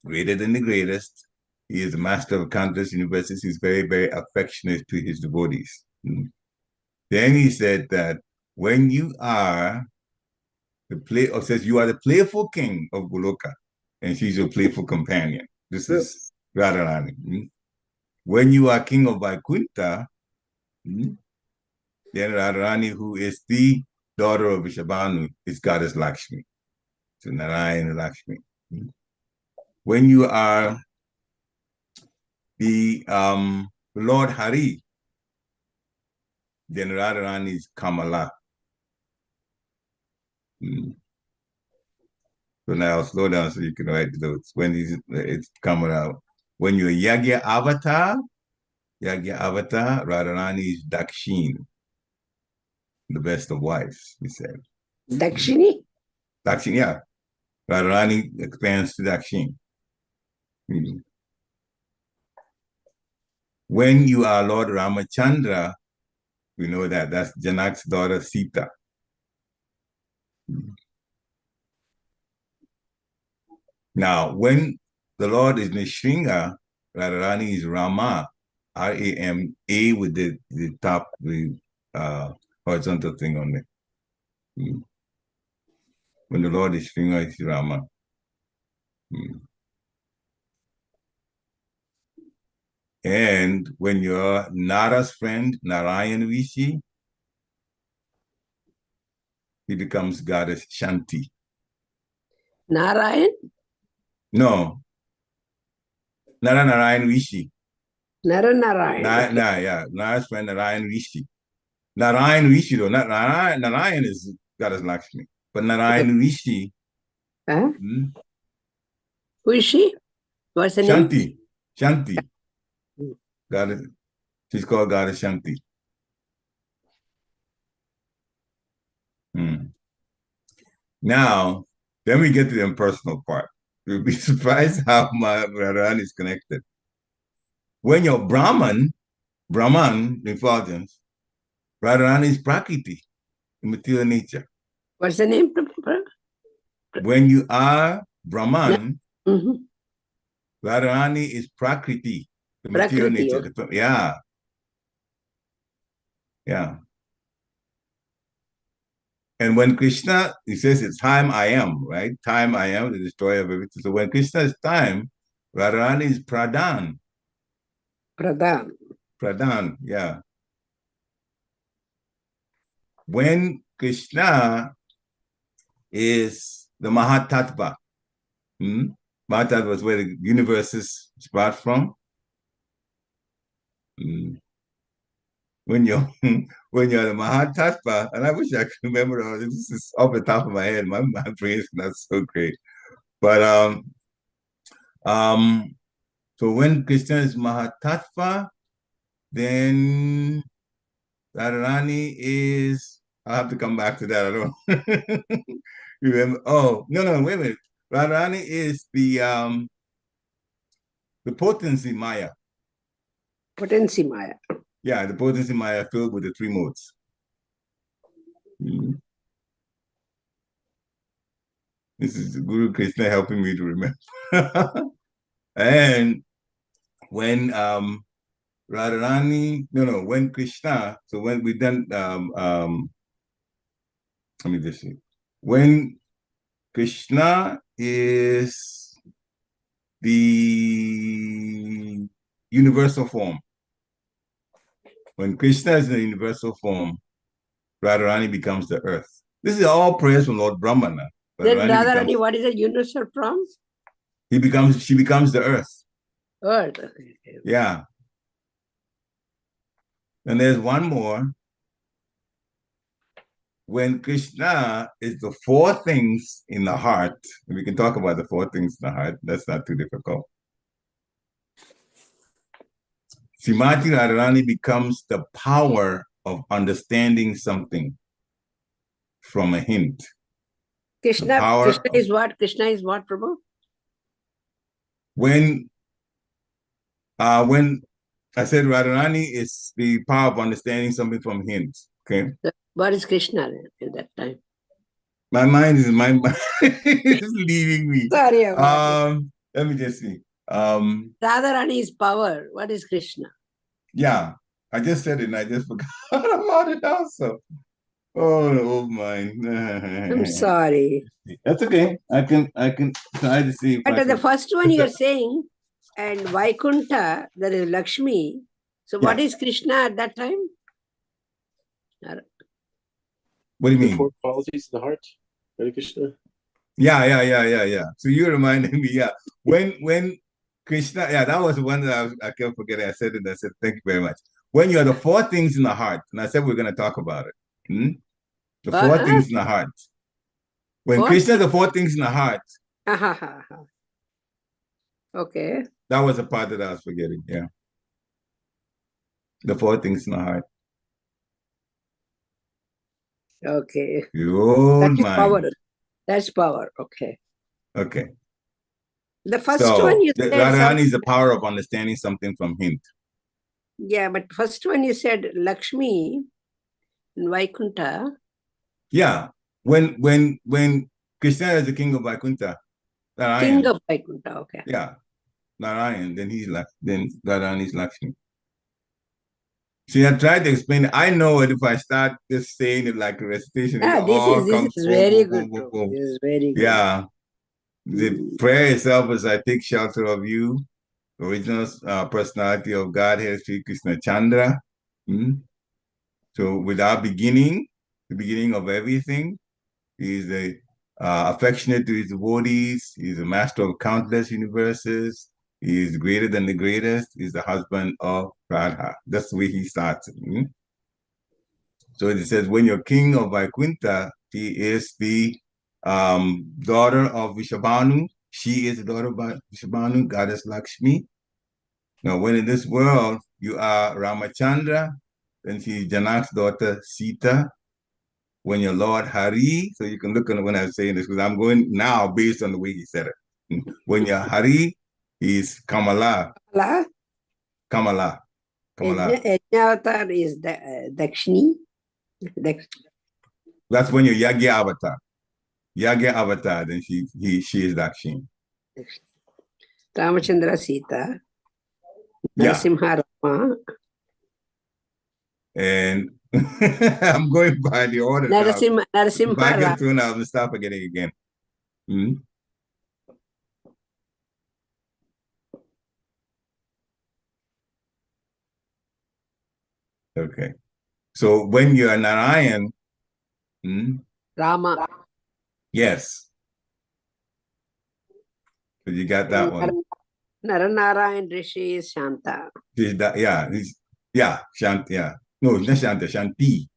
greater than the greatest. He is the master of countless universes. He's very, very affectionate to his devotees. Then he said that when you are says you are the playful king of Goloka, and she's your playful companion. This is Radharani. When you are king of Vaikuntha, Hmm? Then Radharani, who is the daughter of Vrishabhanu, is goddess Lakshmi. So Narayana Lakshmi. Hmm? When you are the Lord Hari, then Radharani is Kamala. Hmm? So now I'll slow down so you can write those. When it's coming out. When you're Yagya Avatar, Radharani is Dakshin, the best of wives, he said. Dakshini? Dakshin, yeah. Radharani expands to Dakshin. Hmm. When you are Lord Ramachandra, we know that that's Janak's daughter Sita. Hmm. Now, when the Lord is Nishringa, Radharani is Rama, R-A-M-A with the top, the horizontal thing on it. Hmm. When the Lord is Shringa, it's Rama. Hmm. And when you're Nara's friend, Narayan Rishi, he becomes goddess Shanti. Narayan? No, Narayan Rishi. Naranarayan. Yeah, Nara's friend Narayan Rishi. Narayan Rishi though, not Narayan. Narayan is goddess Lakshmi, but Narayan Rishi. Huh? Hmm? Who is she? What's the name? Shanti. Hmm. Goddess. She's called goddess Shanti. Hmm. Now, then we get to the impersonal part. You'll be surprised how my Radharani is connected. When you're Brahman, the effulgence, Radharani is Prakriti, the material nature. What's the name? When you are Brahman, Mm-hmm. Radharani is Prakriti, the material Prakriti. nature. Yeah. Yeah. And when Krishna, he says it's time I am, right? Time I am, the destroyer of everything. So when Krishna is time, Radharani is Pradhan. Pradhan. Pradhan, yeah. When Krishna is the Mahatattva, Mahatattva is where the universes sprout from. When you're when you're the Mahatattva, and I wish I could remember all this. This is off the top of my head. My brain is not so great. But so when Krishna is Mahatattva, then Radharani is, I'll have to come back to that. I don't remember. Oh, no, wait a minute. Radharani is the potency Maya. Potency Maya. Yeah, the potency Maya filled with the three modes. This is Guru Krishna helping me to remember. And when Radharani, when Krishna, so when we done let me just see. When Krishna is the universal form. When Krishna is in the universal form, Radharani becomes the earth. This is all prayers from Lord Brahmana. Then Radharani, what is the universal from? She becomes the earth. Earth. Yeah. And there's one more. When Krishna is the four things in the heart, and we can talk about the four things in the heart, that's not too difficult. Srimati Radharani becomes the power of understanding something from a hint. Krishna is what? Krishna is what, Prabhu? When I said Radharani is the power of understanding something from hints. Okay. What is Krishna at that time? My mind is leaving me. Sorry about it. Let me just see. Radharani is power. What is Krishna? Yeah, I just said it and I just forgot about it also. Oh, old mind. I'm sorry. That's okay. I can try to see. But the first one you're saying, and Vaikunta, there is Lakshmi. So what is Krishna at that time? What do you The mean? four qualities of the heart. Hare Krishna. Yeah. So you reminded me, yeah. When Krishna, yeah, that was the one that I kept forgetting. I said it, I said, thank you very much. When you are the four things in the heart, and I said we're going to talk about it. The four things in the heart. When Krishna, the four things in the heart. Okay. That was the part that I was forgetting, yeah. The four things in the heart. Okay. The old That is mind. power. That's power. Okay. Okay. The first one you said. Radharani is the power of understanding something from hint. Yeah, but first one you said Lakshmi in Vaikuntha. Yeah. When Krishna is the king of Vaikuntha, Narayan. King of Vaikuntha, okay. Yeah. Narayan, then Radharani is Lakshmi. See, I tried to explain it. I know it if I start just saying it like a recitation. This is very good. This is very good. Yeah. The prayer itself is I take shelter of you, original personality of Godhead, Sri Krishna Chandra. So with our beginning, the beginning of everything, he is the affectionate to his devotees. He's a master of countless universes. He is greater than the greatest. He's the husband of Radha. That's the way he starts. So it says, when you're king of Vaikuntha, he is the daughter of Vishabhanu. She is the daughter of Vishabhanu, goddess Lakshmi. Now, when in this world you are Ramachandra, then she is Janak's daughter Sita. When you're Lord Hari, so you can look at when I'm saying this, because I'm going now based on the way he said it. When you're Hari, he's Kamala. Kamala. Yajnavatar is Dakshini. That's when you're Yagya Avatar. Yagya Avatar, then she is Dakshini. Ramachandra Sita. Yeah. Narasimha Rama. And I'm going by the order. Narasimha if I get Rama. through now, I'll stop forgetting again. Okay. So when you are Narayan, Rama. Yes. So you got that one. Naranarayan Rishi is Shanta. Shanti, yeah. No, not Shanta, Shanti.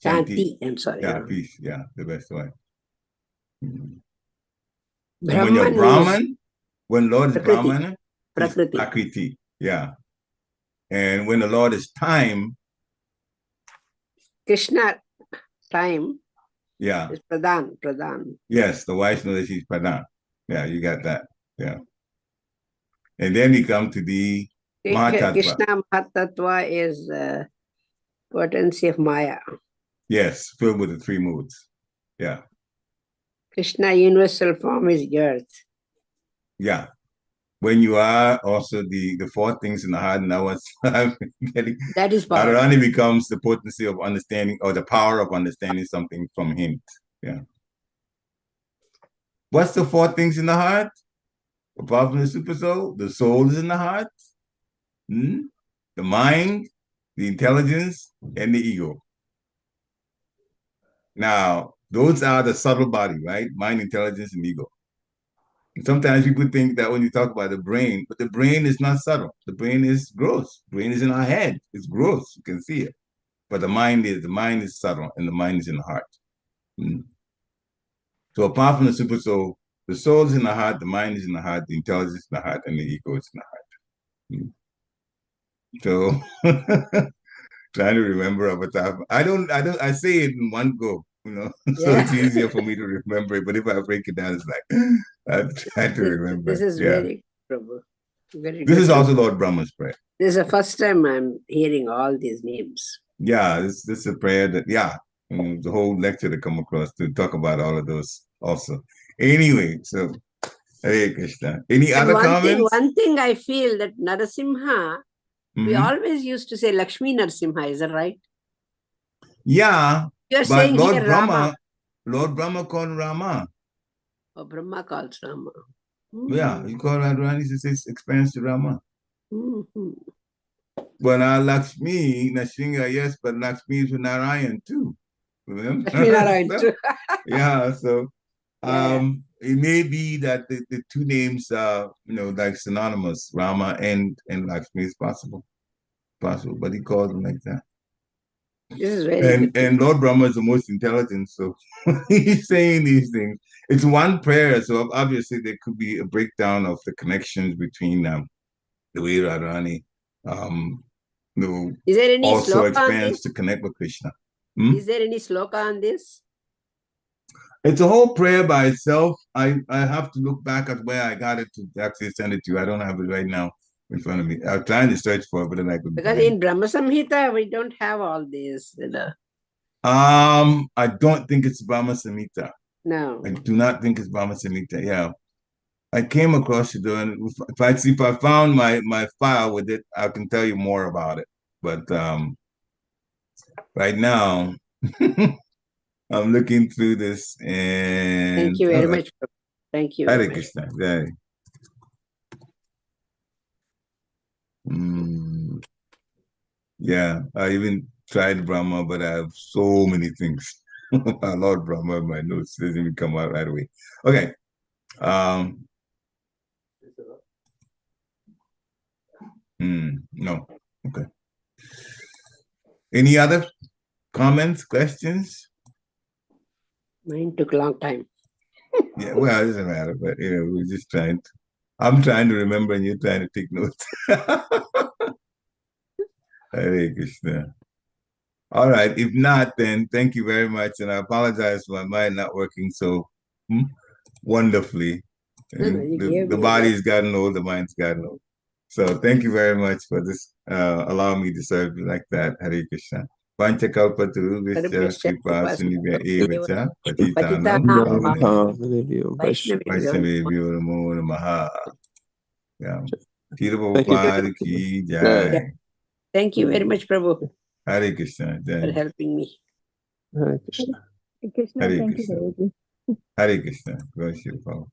Shanti, I'm sorry. Yeah, peace, yeah, the best one. Brahman, and when you're Brahman, when Lord is Brahman, Prakriti. Prakriti, yeah. And when the Lord is time, Krishna, time, yeah, is Pradhan. Yes, the wife knows that she's Pradhan. Yeah, you got that. Yeah. And then we come to the Mahatattva. Krishna Mahatattva is potency of Maya. Yes, filled with the three moods. Yeah. Krishna universal form is earth. Yeah. When you are also the four things in the heart, and that was getting, that is power. Radharani becomes the potency of understanding, or the power of understanding something from him. Yeah. What's the four things in the heart? Apart from the super soul, the soul is in the heart, the mind, the intelligence, and the ego. Now, those are the subtle body, right? Mind, intelligence, and ego. And sometimes people think that when you talk about the brain, but the brain is not subtle. The brain is gross. The brain is in our head. It's gross. You can see it. But the mind is subtle, and the mind is in the heart. So apart from the super soul, the soul is in the heart, the mind is in the heart, the intelligence is in the heart, and the ego is in the heart. So trying to remember off the top. I say it in one go, so it's easier for me to remember it. But if I break it down, it's like I try to remember. This is very good. This is also Lord Brahma's prayer. This is the first time I'm hearing all these names. Yeah, this is a prayer that, the whole lecture to come across to talk about all of those also. Anyway, so Hare Krishna. Any other comments? One thing I feel that Narasimha, we always used to say Lakshmi Narasimha, is that right? Yeah, you're saying Lord here Brahma, Lord Brahma called Rama. Oh, Brahma calls Rama. Yeah, he called Radharani, he says, experience to Rama. But Lakshmi, Nrsimha, yes, but Lakshmi is with Narayan too. Remember? Lakshmi Narayan So, too. yeah, so Yeah. it may be that the two names are, like synonymous, Rama and Lakshmi is possible, but he calls them like that. This is very good. And Lord Brahma is the most intelligent, so he's saying these things. It's one prayer, so obviously there could be a breakdown of the connections between the way Radharani Is there any also sloka on expands this? to connect with Krishna. Is there any sloka on this? It's a whole prayer by itself. I have to look back at where I got it to actually send it to you. I don't have it right now in front of me. I'm trying to search for it, but then I couldn't Because find in Brahma Samhita, we don't have all these. I don't think it's Brahma Samhita. No. I do not think it's Brahma Samhita. Yeah. I came across it, and if I found my file with it, I can tell you more about it. But right now, I'm looking through this, and Thank you very much. Thank you very Hare much. Krishna. Jai. Yeah, I even tried Brahma, but I have so many things. Lord Brahma, my notes doesn't even come out right away. Okay. No. Okay. Any other comments, questions? Mine took a long time. Yeah, well, it doesn't matter, but we're just I'm trying to remember and you're trying to take notes. Hare Krishna. All right. If not, then thank you very much. And I apologize for my mind not working so wonderfully. No, And you gave the me a lot. body's gotten old, the mind's gotten old. So thank you very much for this, allowing me to serve you like that. Hare Krishna. Panchakalpatarubhishya kripa sindhya evacha patitanam pavanebhyo Vaishnavebhyo namo namaha. Yeah. Peter Thank you. Prabhupada ki jai. Thank you very much, Prabhu, Hare Krishna. for Jai. helping me. Hare Krishna. Krishna, Hare thank you, Krishna. Guruji. Hare Krishna. Go Shri Prabhupada.